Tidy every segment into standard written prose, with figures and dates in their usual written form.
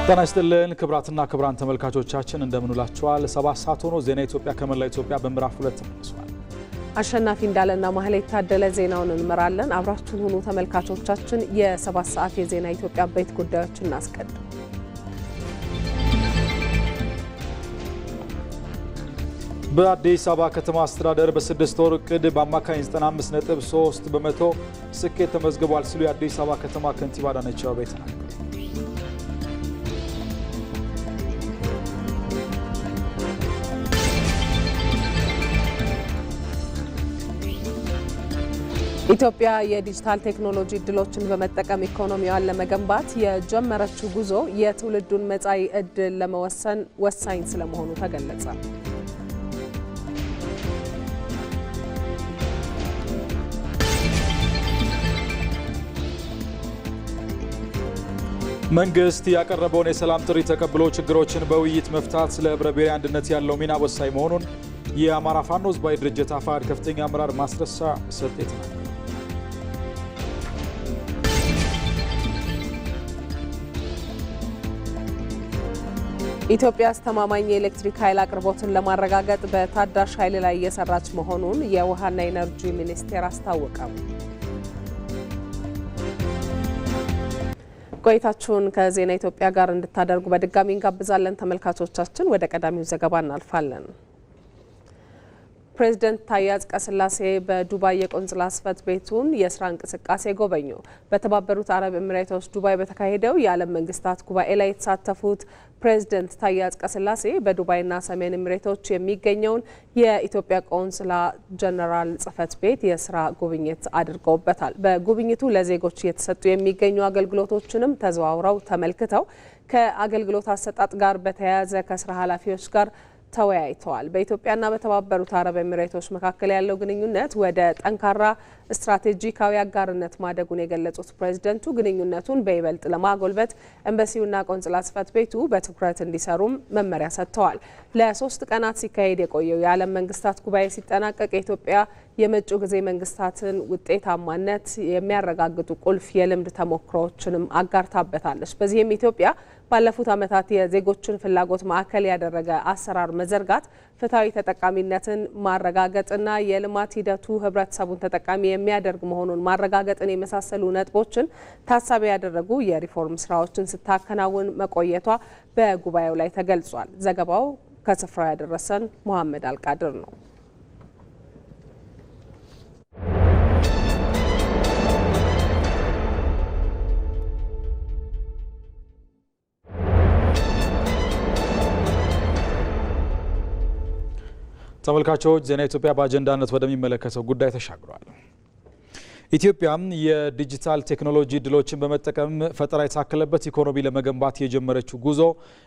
ጤና ይስጥልን ክብራትና ክብራን ተመልካቾቻችን እንደምንላችኋል። 7 ሰዓት ሆኖ ዜና ኢትዮጵያ ከመላ ኢትዮጵያ በምዕራፍ 2 ተመልሷል። አሸናፊ እንዳለና ማህሌት ታደለ ዜናውን እንመራለን። አብራችሁን ሁኑ ተመልካቾቻችን። የ7 ሰዓት የዜና ኢትዮጵያ ቤት ጉዳዮችን እናስቀድም። በአዲስ አበባ ከተማ አስተዳደር በ6 ወር ዕቅድ በአማካኝ 95.3 በመቶ ስኬት ተመዝግቧል ሲሉ የአዲስ አበባ ከተማ ከንቲባ አዳነች አቤቤ ተናገሩ። ኢትዮጵያ የዲጂታል ቴክኖሎጂ እድሎችን በመጠቀም ኢኮኖሚዋን ለመገንባት የጀመረችው ጉዞ የትውልዱን መጻኢ እድል ለመወሰን ወሳኝ ስለመሆኑ ተገለጸ። መንግስት ያቀረበውን የሰላም ጥሪ ተቀብሎ ችግሮችን በውይይት መፍታት ለህብረ ብሔራዊ አንድነት ያለው ሚና ወሳኝ መሆኑን የአማራ ፋኖ ህዝባዊ ድርጅት አፋሕድ ከፍተኛ አመራር ማስረሻ ሰጤ ተናገሩ። ኢትዮጵያ አስተማማኝ የኤሌክትሪክ ኃይል አቅርቦትን ለማረጋገጥ በታዳሽ ኃይል ላይ እየሰራች መሆኑን የውሃና ኢነርጂ ሚኒስቴር አስታወቀ። ቆይታችሁን ከዜና ኢትዮጵያ ጋር እንድታደርጉ በድጋሚ እንጋብዛለን። ተመልካቾቻችን ወደ ቀዳሚው ዘገባ እናልፋለን። ፕሬዝዳንት ታዬ አጽቀሥላሴ በዱባይ የቆንጽላ ጽሕፈት ቤቱን የስራ እንቅስቃሴ ጎበኙ። በተባበሩት አረብ ኤሚሬቶች ዱባይ በተካሄደው የዓለም መንግስታት ጉባኤ ላይ የተሳተፉት ፕሬዝዳንት ታዬ አጽቀሥላሴ በዱባይና ሰሜን ኤሚሬቶች የሚገኘውን የኢትዮጵያ ቆንጽላ ጀነራል ጽሕፈት ቤት የስራ ጉብኝት አድርገውበታል። በጉብኝቱ ለዜጎች እየተሰጡ የሚገኙ አገልግሎቶችንም ተዘዋውረው ተመልክተው ከአገልግሎት አሰጣጥ ጋር በተያያዘ ከስራ ኃላፊዎች ጋር ተወያይተዋል። በኢትዮጵያና በተባበሩት አረብ ኤሚሬቶች መካከል ያለው ግንኙነት ወደ ጠንካራ ስትራቴጂካዊ አጋርነት ማደጉን የገለጹት ፕሬዝዳንቱ ግንኙነቱን በይበልጥ ለማጎልበት ኤምባሲውና ቆንጽላ ጽሕፈት ቤቱ በትኩረት እንዲሰሩም መመሪያ ሰጥተዋል። ለ3 ቀናት ሲካሄድ የቆየው የዓለም መንግስታት ጉባኤ ሲጠናቀቅ የኢትዮጵያ የመጪው ጊዜ መንግስታትን ውጤታማነት የሚያረጋግጡ ቁልፍ የልምድ ተሞክሮዎችንም አጋርታበታለች። በዚህም ኢትዮጵያ ባለፉት ዓመታት የዜጎችን ፍላጎት ማዕከል ያደረገ አሰራር መዘርጋት፣ ፍትሐዊ ተጠቃሚነትን ማረጋገጥና የልማት ሂደቱ ህብረተሰቡን ተጠቃሚ የሚያደርግ መሆኑን ማረጋገጥን የመሳሰሉ ነጥቦችን ታሳቢ ያደረጉ የሪፎርም ስራዎችን ስታከናውን መቆየቷ በጉባኤው ላይ ተገልጿል። ዘገባው ከስፍራው ያደረሰን መሐመድ አልቃድር ነው። ተመልካቾች ዜና ኢትዮጵያ በአጀንዳነት ወደሚመለከተው ጉዳይ ተሻግሯል። ኢትዮጵያም የዲጂታል ቴክኖሎጂ እድሎችን በመጠቀም ፈጠራ የታከለበት ኢኮኖሚ ለመገንባት የጀመረችው ጉዞ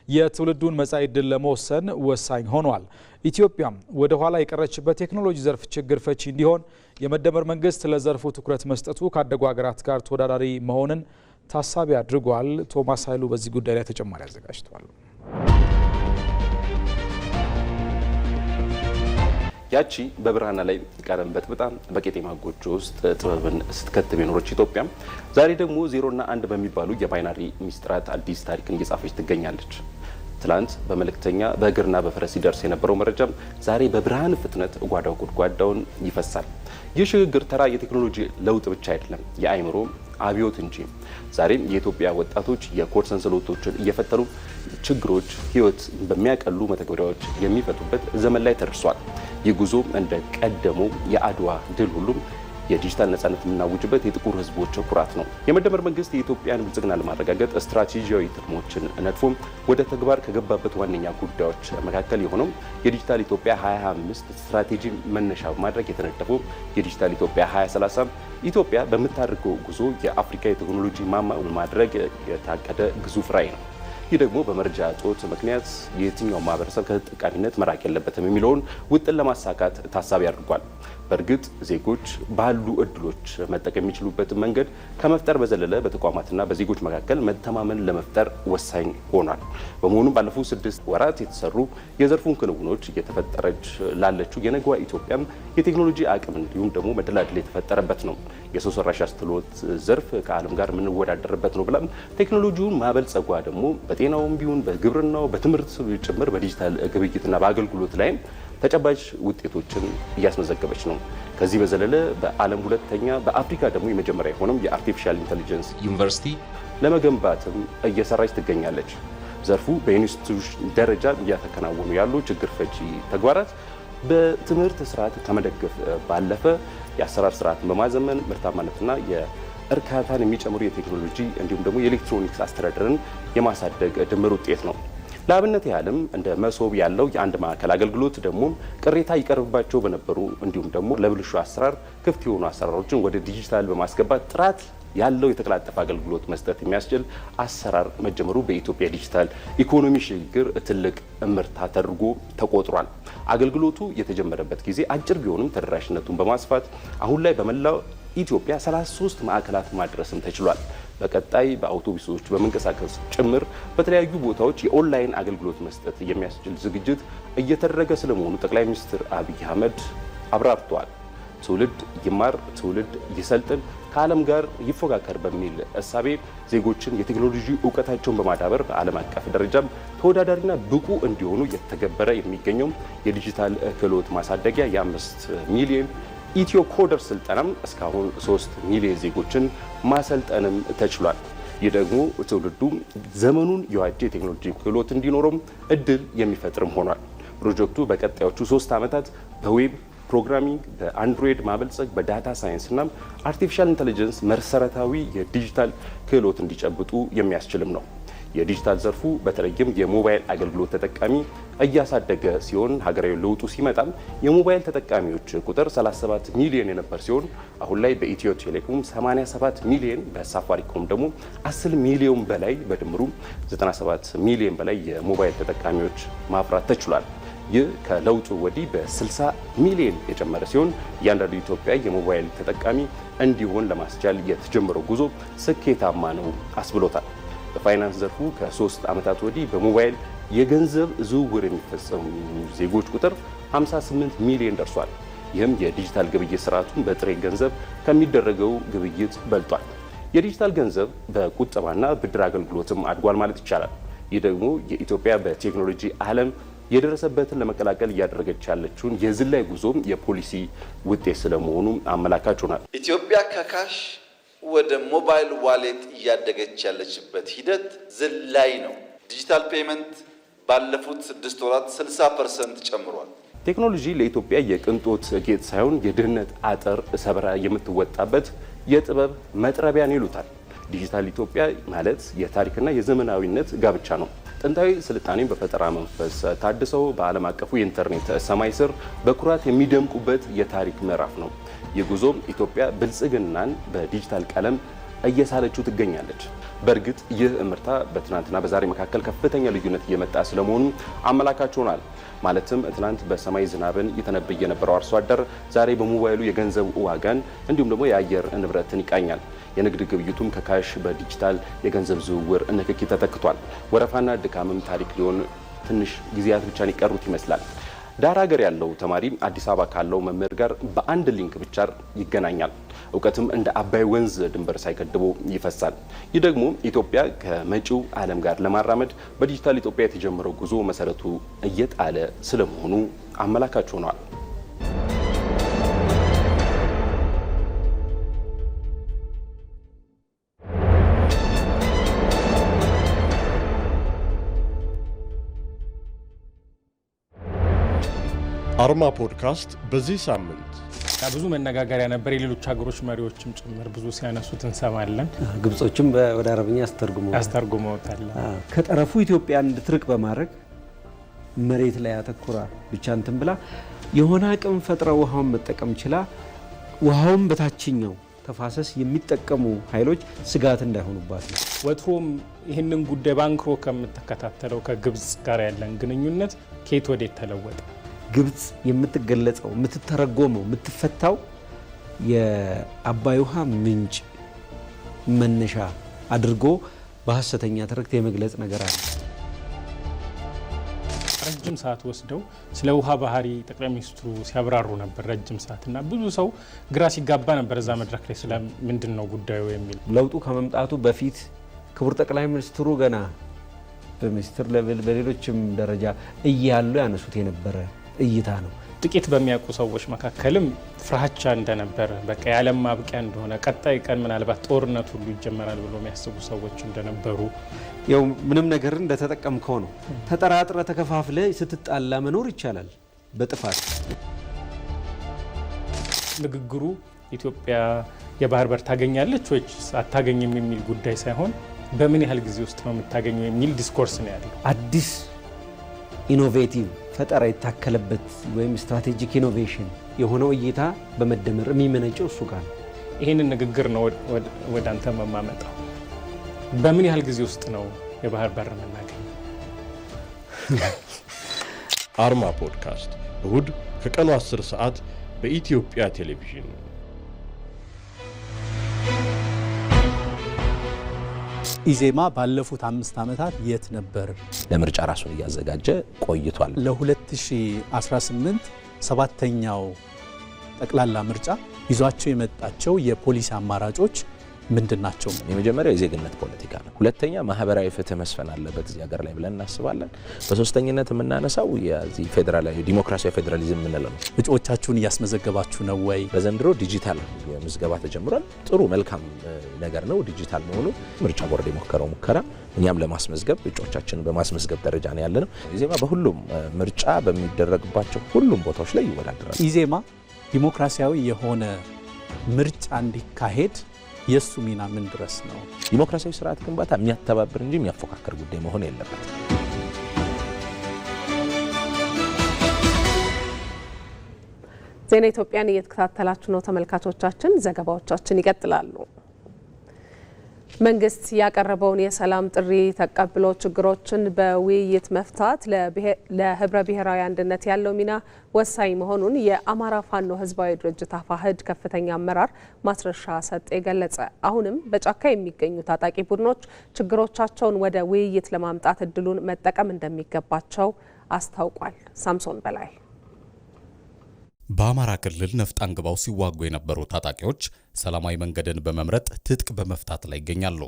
የትውልዱን መጻኢ እድል ለመወሰን ወሳኝ ሆኗል። ኢትዮጵያም ወደ ኋላ የቀረችበት ቴክኖሎጂ ዘርፍ ችግር ፈቺ እንዲሆን የመደመር መንግስት ለዘርፉ ትኩረት መስጠቱ ካደጉ ሀገራት ጋር ተወዳዳሪ መሆንን ታሳቢ አድርጓል። ቶማስ ኃይሉ በዚህ ጉዳይ ላይ ተጨማሪ አዘጋጅቷል። ያቺ በብርሃና ላይ ቀለም በጥብጣ በቄጤማ ጎጆ ውስጥ ጥበብን ስትከትብ የኖረች ኢትዮጵያ ዛሬ ደግሞ 0 እና 1 በሚባሉ የባይናሪ ሚስጥራት አዲስ ታሪክን እየጻፈች ትገኛለች። ትላንት በመልእክተኛ በእግርና በፈረስ ሲደርስ የነበረው መረጃ ዛሬ በብርሃን ፍጥነት ጓዳው ጉድጓዳውን ይፈሳል። ይህ ሽግግር ተራ የቴክኖሎጂ ለውጥ ብቻ አይደለም፣ የአእምሮ አብዮት እንጂ። ዛሬም የኢትዮጵያ ወጣቶች የኮድ ሰንሰለቶችን እየፈተኑ ችግሮች ህይወት በሚያቀሉ መተግበሪያዎች የሚፈቱበት ዘመን ላይ ተደርሷል። ይህ ጉዞ እንደ ቀደመው የአድዋ ድል ሁሉም የዲጂታል ነጻነት የምናውጅበት የጥቁር ህዝቦች ኩራት ነው። የመደመር መንግስት የኢትዮጵያን ብልጽግና ለማረጋገጥ ስትራቴጂያዊ ትልሞችን ነድፎ ወደ ተግባር ከገባበት ዋነኛ ጉዳዮች መካከል የሆነው የዲጂታል ኢትዮጵያ 2025 ስትራቴጂ መነሻ በማድረግ የተነደፈው የዲጂታል ኢትዮጵያ 2030 ኢትዮጵያ በምታደርገው ጉዞ የአፍሪካ የቴክኖሎጂ ማማ በማድረግ የታቀደ ግዙፍ ራዕይ ነው። ይህ ደግሞ በመረጃ እጦት ምክንያት የትኛው ማህበረሰብ ከተጠቃሚነት መራቅ የለበትም የሚለውን ውጥን ለማሳካት ታሳቢ አድርጓል። በእርግጥ ዜጎች ባሉ እድሎች መጠቀም የሚችሉበትን መንገድ ከመፍጠር በዘለለ በተቋማትና በዜጎች መካከል መተማመን ለመፍጠር ወሳኝ ሆኗል። በመሆኑም ባለፉት 6 ወራት የተሰሩ የዘርፉን ክንውኖች እየተፈጠረች ላለችው የነገዋ ኢትዮጵያም የቴክኖሎጂ አቅም እንዲሁም ደግሞ መደላድል የተፈጠረበት ነው። የሰው ሰራሽ አስተውሎት ዘርፍ ከዓለም ጋር የምንወዳደርበት ነው ብላም ቴክኖሎጂውን ማበልጸጓ ደግሞ በጤናውም ቢሆን በግብርናው በትምህርት ጭምር በዲጂታል ግብይትና በአገልግሎት ላይም ተጨባጭ ውጤቶችን እያስመዘገበች ነው። ከዚህ በዘለለ በዓለም ሁለተኛ በአፍሪካ ደግሞ የመጀመሪያ የሆነው የአርቲፊሻል ኢንተለጀንስ ዩኒቨርሲቲ ለመገንባትም እየሰራች ትገኛለች። ዘርፉ በኢንስቲትዩሽን ደረጃ እያተከናወኑ ያሉ ችግር ፈቺ ተግባራት በትምህርት ስርዓት ከመደገፍ ባለፈ የአሰራር ስርዓትን በማዘመን ምርታማነትና የእርካታን የሚጨምሩ የቴክኖሎጂ እንዲሁም ደግሞ የኤሌክትሮኒክስ አስተዳደርን የማሳደግ ድምር ውጤት ነው። ለአብነት ያህልም እንደ መሶብ ያለው የአንድ ማዕከል አገልግሎት ደግሞ ቅሬታ ይቀርብባቸው በነበሩ እንዲሁም ደግሞ ለብልሹ አሰራር ክፍት የሆኑ አሰራሮችን ወደ ዲጂታል በማስገባት ጥራት ያለው የተቀላጠፈ አገልግሎት መስጠት የሚያስችል አሰራር መጀመሩ በኢትዮጵያ ዲጂታል ኢኮኖሚ ሽግግር ትልቅ እምርታ ተደርጎ ተቆጥሯል። አገልግሎቱ የተጀመረበት ጊዜ አጭር ቢሆንም ተደራሽነቱን በማስፋት አሁን ላይ በመላው ኢትዮጵያ 33 ማዕከላት ማድረስም ተችሏል። በቀጣይ በአውቶቡሶች በመንቀሳቀስ ጭምር በተለያዩ ቦታዎች የኦንላይን አገልግሎት መስጠት የሚያስችል ዝግጅት እየተደረገ ስለመሆኑ ጠቅላይ ሚኒስትር አብይ አህመድ አብራርተዋል። ትውልድ ይማር፣ ትውልድ ይሰልጥን፣ ከዓለም ጋር ይፎካከር በሚል እሳቤ ዜጎችን የቴክኖሎጂ እውቀታቸውን በማዳበር በዓለም አቀፍ ደረጃም ተወዳዳሪና ብቁ እንዲሆኑ እየተገበረ የሚገኘው የዲጂታል ክህሎት ማሳደጊያ የ5 ሚሊዮን ኢትዮ ኮደር ስልጠናም እስካሁን 3 ሚሊዮን ዜጎችን ማሰልጠንም ተችሏል። ይህ ደግሞ ትውልዱ ዘመኑን የዋጀ የቴክኖሎጂ ክህሎት እንዲኖረው እድል የሚፈጥርም ሆኗል። ፕሮጀክቱ በቀጣዮቹ 3 ዓመታት በዌብ ፕሮግራሚንግ፣ በአንድሮይድ ማበልጸግ፣ በዳታ ሳይንስ እና አርቲፊሻል ኢንተለጀንስ መሰረታዊ የዲጂታል ክህሎት እንዲጨብጡ የሚያስችልም ነው። የዲጂታል ዘርፉ በተለይም የሞባይል አገልግሎት ተጠቃሚ እያሳደገ ሲሆን ሀገራዊ ለውጡ ሲመጣም የሞባይል ተጠቃሚዎች ቁጥር 37 ሚሊዮን የነበር ሲሆን አሁን ላይ በኢትዮ ቴሌኮም 87 ሚሊዮን በሳፋሪኮም ደግሞ 10 ሚሊዮን በላይ በድምሩ 97 ሚሊዮን በላይ የሞባይል ተጠቃሚዎች ማፍራት ተችሏል። ይህ ከለውጡ ወዲህ በ60 ሚሊዮን የጨመረ ሲሆን እያንዳንዱ ኢትዮጵያ የሞባይል ተጠቃሚ እንዲሆን ለማስቻል የተጀመረው ጉዞ ስኬታማ ነው አስብሎታል። በፋይናንስ ዘርፉ ከ3 ዓመታት ወዲህ በሞባይል የገንዘብ ዝውውር የሚፈጸሙ ዜጎች ቁጥር 58 ሚሊዮን ደርሷል። ይህም የዲጂታል ግብይት ስርዓቱን በጥሬ ገንዘብ ከሚደረገው ግብይት በልጧል። የዲጂታል ገንዘብ በቁጠባና ብድር አገልግሎትም አድጓል ማለት ይቻላል። ይህ ደግሞ የኢትዮጵያ በቴክኖሎጂ ዓለም የደረሰበትን ለመቀላቀል እያደረገች ያለችውን የዝላይ ጉዞም የፖሊሲ ውጤት ስለመሆኑ አመላካች ሆናል። ኢትዮጵያ ከካሽ ወደ ሞባይል ዋሌት እያደገች ያለችበት ሂደት ዝላይ ነው። ዲጂታል ፔመንት ባለፉት 6 ወራት 60% ጨምሯል። ቴክኖሎጂ ለኢትዮጵያ የቅንጦት ጌጥ ሳይሆን የድህነት አጥር ሰብራ የምትወጣበት የጥበብ መጥረቢያ ነው ይሉታል። ዲጂታል ኢትዮጵያ ማለት የታሪክና የዘመናዊነት ጋብቻ ነው። ጥንታዊ ስልጣኔን በፈጠራ መንፈስ ታድሰው በዓለም አቀፉ የኢንተርኔት ሰማይ ስር በኩራት የሚደምቁበት የታሪክ ምዕራፍ ነው። የጉዞም ኢትዮጵያ ብልጽግናን በዲጂታል ቀለም እየሳለችው ትገኛለች። በእርግጥ ይህ እምርታ በትናንትና በዛሬ መካከል ከፍተኛ ልዩነት እየመጣ ስለመሆኑ አመላካች ሆኗል። ማለትም ትናንት በሰማይ ዝናብን የተነበየ የነበረው አርሶ አደር ዛሬ በሞባይሉ የገንዘብ ዋጋን እንዲሁም ደግሞ የአየር ንብረትን ይቃኛል። የንግድ ግብይቱም ከካሽ በዲጂታል የገንዘብ ዝውውር ንክኪ ተተክቷል። ወረፋና ድካምም ታሪክ ሊሆን ትንሽ ጊዜያት ብቻ ይቀሩት ይመስላል። ዳር ሀገር ያለው ተማሪ አዲስ አበባ ካለው መምህር ጋር በአንድ ሊንክ ብቻ ይገናኛል። እውቀትም እንደ አባይ ወንዝ ድንበር ሳይገድበው ይፈሳል። ይህ ደግሞ ኢትዮጵያ ከመጪው ዓለም ጋር ለማራመድ በዲጂታል ኢትዮጵያ የተጀመረው ጉዞ መሰረቱ እየጣለ ስለመሆኑ አመላካች ሆኗል። አርማ ፖድካስት በዚህ ሳምንት ብዙ መነጋገሪያ ነበር። የሌሎች ሀገሮች መሪዎችም ጭምር ብዙ ሲያነሱት እንሰማለን። ግብጾችም ወደ አረብኛ ያስተርጉመውታል። ከጠረፉ ኢትዮጵያ እንድትርቅ በማድረግ መሬት ላይ አተኩራ ብቻ እንትን ብላ የሆነ አቅም ፈጥራ ውሃውን መጠቀም ችላ ውሃውን በታችኛው ተፋሰስ የሚጠቀሙ ኃይሎች ስጋት እንዳይሆኑባት ነው። ወትሮም ይህንን ጉዳይ ባንክሮ ከምትከታተለው ከግብጽ ጋር ያለን ግንኙነት ከየት ወዴት ተለወጠ? ግብጽ የምትገለጸው የምትተረጎመው የምትፈታው የአባይ ውሃ ምንጭ መነሻ አድርጎ በሐሰተኛ ትርክት የመግለጽ ነገር አለ። ረጅም ሰዓት ወስደው ስለ ውሃ ባህሪ ጠቅላይ ሚኒስትሩ ሲያብራሩ ነበር ረጅም ሰዓት እና ብዙ ሰው ግራ ሲጋባ ነበር እዛ መድረክ ላይ ስለ ምንድን ነው ጉዳዩ የሚል። ለውጡ ከመምጣቱ በፊት ክቡር ጠቅላይ ሚኒስትሩ ገና በሚኒስትር ሌቭል በሌሎችም ደረጃ እያሉ ያነሱት የነበረ እይታ ነው። ጥቂት በሚያውቁ ሰዎች መካከልም ፍራቻ እንደነበር በቃ የዓለም ማብቂያ እንደሆነ ቀጣይ ቀን ምናልባት ጦርነት ሁሉ ይጀመራል ብሎ የሚያስቡ ሰዎች እንደነበሩ ያው ምንም ነገር እንደተጠቀምከው ነው። ተጠራጥረ ተከፋፍለ ስትጣላ መኖር ይቻላል በጥፋት። ንግግሩ ኢትዮጵያ የባህር በር ታገኛለች ወይ አታገኝም የሚል ጉዳይ ሳይሆን በምን ያህል ጊዜ ውስጥ ነው የምታገኘው የሚል ዲስኮርስ ነው ያለው። አዲስ ኢኖቬቲቭ ፈጠራ የታከለበት ወይም ስትራቴጂክ ኢኖቬሽን የሆነው እይታ በመደመር የሚመነጨው እሱ ጋር ነው። ይህንን ንግግር ነው ወደ አንተ መማመጣው። በምን ያህል ጊዜ ውስጥ ነው የባህር በር የምናገኘው? አርማ ፖድካስት እሁድ ከቀኑ 10 ሰዓት በኢትዮጵያ ቴሌቪዥን። ኢዜማ ባለፉት 5 ዓመታት የት ነበር? ለምርጫ ራሱን እያዘጋጀ ቆይቷል። ለ2018 7ኛው ጠቅላላ ምርጫ ይዟቸው የመጣቸው የፖሊሲ አማራጮች ምንድን ናቸው? የመጀመሪያው የዜግነት ፖለቲካ ነው። ሁለተኛ ማህበራዊ ፍትህ መስፈን አለበት እዚህ ሀገር ላይ ብለን እናስባለን። በሶስተኝነት የምናነሳው የዚህ ፌዴራላዊ ዲሞክራሲያዊ ፌዴራሊዝም የምንለው ነው። እጩዎቻችሁን እያስመዘገባችሁ ነው ወይ? በዘንድሮ ዲጂታል ምዝገባ ተጀምሯል። ጥሩ መልካም ነገር ነው ዲጂታል መሆኑ። ምርጫ ቦርድ የሞከረው ሙከራ እኛም ለማስመዝገብ እጩዎቻችንን በማስመዝገብ ደረጃ ነው ያለነው። ኢዜማ በሁሉም ምርጫ በሚደረግባቸው ሁሉም ቦታዎች ላይ ይወዳደራል። ኢዜማ ዲሞክራሲያዊ የሆነ ምርጫ እንዲካሄድ የሱ ሚና ምን ድረስ ነው? ዲሞክራሲያዊ ስርዓት ግንባታ የሚያተባብር እንጂ የሚያፎካከር ጉዳይ መሆን የለበትም። ዜና ኢትዮጵያን እየተከታተላችሁ ነው ተመልካቾቻችን። ዘገባዎቻችን ይቀጥላሉ። መንግስት ያቀረበውን የሰላም ጥሪ ተቀብሎ ችግሮችን በውይይት መፍታት ለህብረ ብሔራዊ አንድነት ያለው ሚና ወሳኝ መሆኑን የአማራ ፋኖ ህዝባዊ ድርጅት አፋሕድ ከፍተኛ አመራር ማስረሻ ሰጤ ገለጸ። አሁንም በጫካ የሚገኙ ታጣቂ ቡድኖች ችግሮቻቸውን ወደ ውይይት ለማምጣት እድሉን መጠቀም እንደሚገባቸው አስታውቋል። ሳምሶን በላይ በአማራ ክልል ነፍጥ አንግበው ሲዋጉ የነበሩ ታጣቂዎች ሰላማዊ መንገድን በመምረጥ ትጥቅ በመፍታት ላይ ይገኛሉ።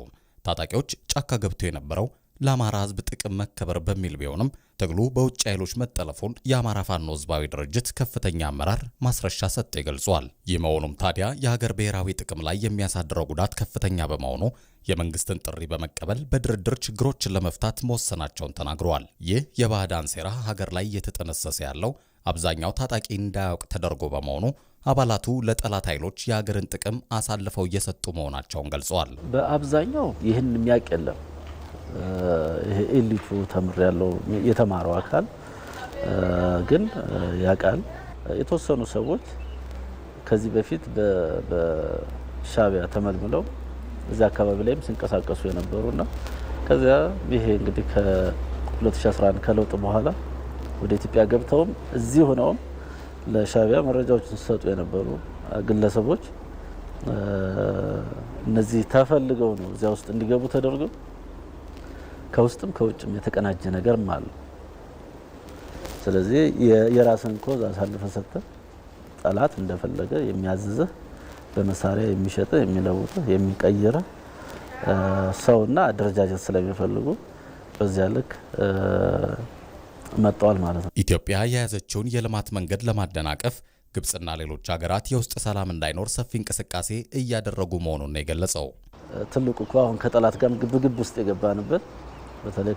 ታጣቂዎች ጫካ ገብተው የነበረው ለአማራ ህዝብ ጥቅም መከበር በሚል ቢሆንም ትግሉ በውጭ ኃይሎች መጠለፉን የአማራ ፋኖ ህዝባዊ ድርጅት ከፍተኛ አመራር ማስረሻ ሰጤ ገልጿል። ይህ መሆኑም ታዲያ የሀገር ብሔራዊ ጥቅም ላይ የሚያሳድረው ጉዳት ከፍተኛ በመሆኑ የመንግስትን ጥሪ በመቀበል በድርድር ችግሮችን ለመፍታት መወሰናቸውን ተናግረዋል። ይህ የባዕዳን ሴራ ሀገር ላይ እየተጠነሰሰ ያለው አብዛኛው ታጣቂ እንዳያውቅ ተደርጎ በመሆኑ አባላቱ ለጠላት ኃይሎች የሀገርን ጥቅም አሳልፈው እየሰጡ መሆናቸውን ገልጸዋል። በአብዛኛው ይህን የሚያውቅ የለም። ይሄ ኤሊቱ ተምር ያለው የተማረው አካል ግን ያውቃል። የተወሰኑ ሰዎች ከዚህ በፊት በሻዕቢያ ተመልምለው እዚህ አካባቢ ላይም ሲንቀሳቀሱ የነበሩና ከዚያ ይሄ እንግዲህ ከ2011 ከለውጥ በኋላ ወደ ኢትዮጵያ ገብተውም እዚህ ሆነውም ለሻዕቢያ መረጃዎችን ሲሰጡ የነበሩ ግለሰቦች እነዚህ ተፈልገው ነው እዚያ ውስጥ እንዲገቡ ተደርገው ከውስጥም ከውጭም የተቀናጀ ነገርም አለ። ስለዚህ የራስን ኮዝ አሳልፈ ሰጥተህ ጠላት እንደፈለገ የሚያዝዝህ በመሳሪያ የሚሸጥህ የሚለውጥህ የሚቀይርህ ሰውና አደረጃጀት ስለሚፈልጉ በዚያ ልክ መጥተዋል ማለት ነው። ኢትዮጵያ የያዘችውን የልማት መንገድ ለማደናቀፍ ግብጽና ሌሎች ሀገራት የውስጥ ሰላም እንዳይኖር ሰፊ እንቅስቃሴ እያደረጉ መሆኑን ነው የገለጸው። ትልቁ እኮ አሁን ከጠላት ጋር ግብግብ ውስጥ የገባንበት በተለይ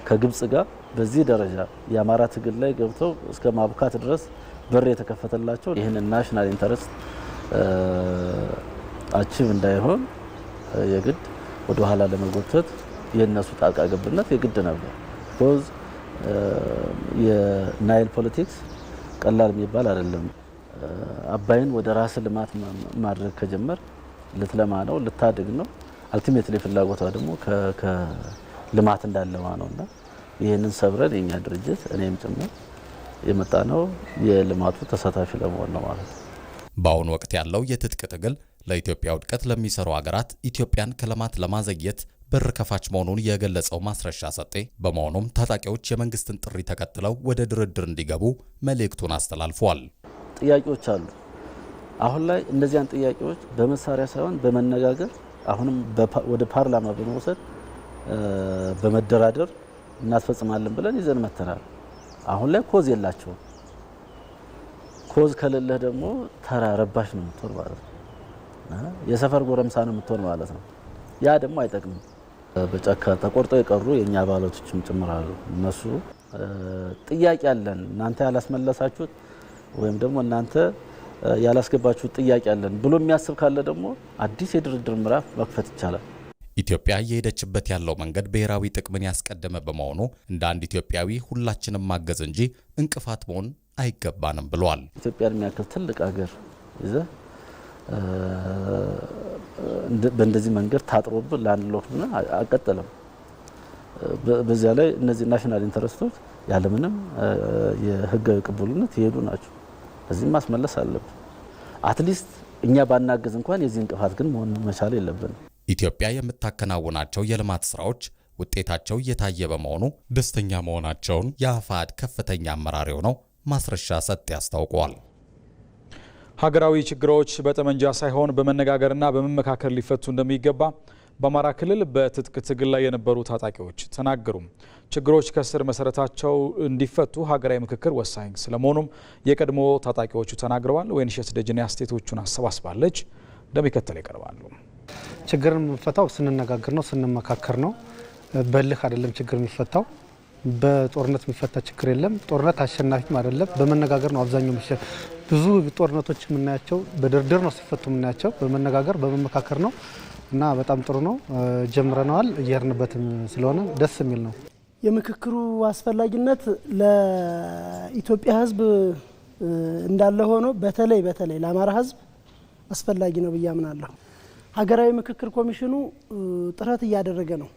ከግብጽ ጋር በዚህ ደረጃ የአማራ ትግል ላይ ገብተው እስከ ማብካት ድረስ በር የተከፈተላቸው ይህንን ናሽናል ኢንተረስት አቺቭ እንዳይሆን የግድ ወደ ኋላ ለመጎተት የነሱ ጣልቃ ገብነት የግድ ነበር። ፖዝ የናይል ፖለቲክስ ቀላል የሚባል አይደለም። አባይን ወደ ራስ ልማት ማድረግ ከጀመር ልትለማ ነው፣ ልታድግ ነው። አልቲሜትሊ ፍላጎቷ ደግሞ ከልማት እንዳለማ ነውና ይህንን ሰብረን የኛ ድርጅት እኔም ጭምር የመጣ ነው የልማቱ ተሳታፊ ለመሆን ነው ማለት ነው። በአሁኑ ወቅት ያለው የትጥቅ ትግል ለኢትዮጵያ ውድቀት ለሚሰሩ ሀገራት ኢትዮጵያን ከልማት ለማዘግየት በር ከፋች መሆኑን የገለጸው ማስረሻ ሰጤ በመሆኑም ታጣቂዎች የመንግስትን ጥሪ ተከትለው ወደ ድርድር እንዲገቡ መልእክቱን አስተላልፏል። ጥያቄዎች አሉ። አሁን ላይ እነዚያን ጥያቄዎች በመሳሪያ ሳይሆን በመነጋገር አሁንም ወደ ፓርላማ በመውሰድ በመደራደር እናስፈጽማለን ብለን ይዘን መተናል። አሁን ላይ ኮዝ የላቸውም። ኮዝ ከሌለህ ደግሞ ተራ ረባሽ ነው የምትሆን ማለት ነው። የሰፈር ጎረምሳ ነው የምትሆን ማለት ነው። ያ ደግሞ አይጠቅምም። በጫካ ተቆርጠው የቀሩ የኛ አባላቶችም ጭምራሉ። እነሱ ጥያቄ አለን እናንተ ያላስመለሳችሁት ወይም ደግሞ እናንተ ያላስገባችሁት ጥያቄ አለን ብሎ የሚያስብ ካለ ደግሞ አዲስ የድርድር ምዕራፍ መክፈት ይቻላል። ኢትዮጵያ እየሄደችበት ያለው መንገድ ብሔራዊ ጥቅምን ያስቀደመ በመሆኑ እንደ አንድ ኢትዮጵያዊ ሁላችንም ማገዝ እንጂ እንቅፋት መሆን አይገባንም ብሏል። ኢትዮጵያን የሚያክል ትልቅ ሀገር ይዘህ በእንደዚህ መንገድ ታጥሮብ ላንድ ሎክድ ነው አቀጠለም። በዚያ ላይ እነዚህ ናሽናል ኢንተረስቶች ያለምንም የህጋዊ ቅቡልነት ይሄዱ ናቸው። እዚህም ማስመለስ አለብን። አትሊስት እኛ ባናገዝ እንኳን የዚህ እንቅፋት ግን መሆን መቻል የለብንም። ኢትዮጵያ የምታከናውናቸው የልማት ስራዎች ውጤታቸው እየታየ በመሆኑ ደስተኛ መሆናቸውን የአፋሕድ ከፍተኛ አመራር የሆነው ማስረሻ ሰጤ አስታውቀዋል። ሀገራዊ ችግሮች በጠመንጃ ሳይሆን በመነጋገርና በመመካከር ሊፈቱ እንደሚገባ በአማራ ክልል በትጥቅ ትግል ላይ የነበሩ ታጣቂዎች ተናገሩ። ችግሮች ከስር መሰረታቸው እንዲፈቱ ሀገራዊ ምክክር ወሳኝ ስለመሆኑም የቀድሞ ታጣቂዎቹ ተናግረዋል። ወይንሸት ደጀኔ አስተያየቶቹን አሰባስባለች፣ እንደሚከተለው ይቀርባሉ። ችግርን የምንፈታው ስንነጋገር ነው፣ ስንመካከር ነው። በልህ አይደለም ችግር የሚፈታው። በጦርነት የሚፈታ ችግር የለም። ጦርነት አሸናፊም አይደለም። በመነጋገር ነው አብዛኛው ብዙ ጦርነቶች የምናያቸው በድርድር ነው ሲፈቱ የምናያቸው፣ በመነጋገር በመመካከር ነው እና በጣም ጥሩ ነው። ጀምረነዋል፣ እየሄድንበትም ስለሆነ ደስ የሚል ነው። የምክክሩ አስፈላጊነት ለኢትዮጵያ ሕዝብ እንዳለ ሆኖ በተለይ ለአማራ ሕዝብ አስፈላጊ ነው ብዬ አምናለሁ። ሀገራዊ ምክክር ኮሚሽኑ ጥረት እያደረገ ነው።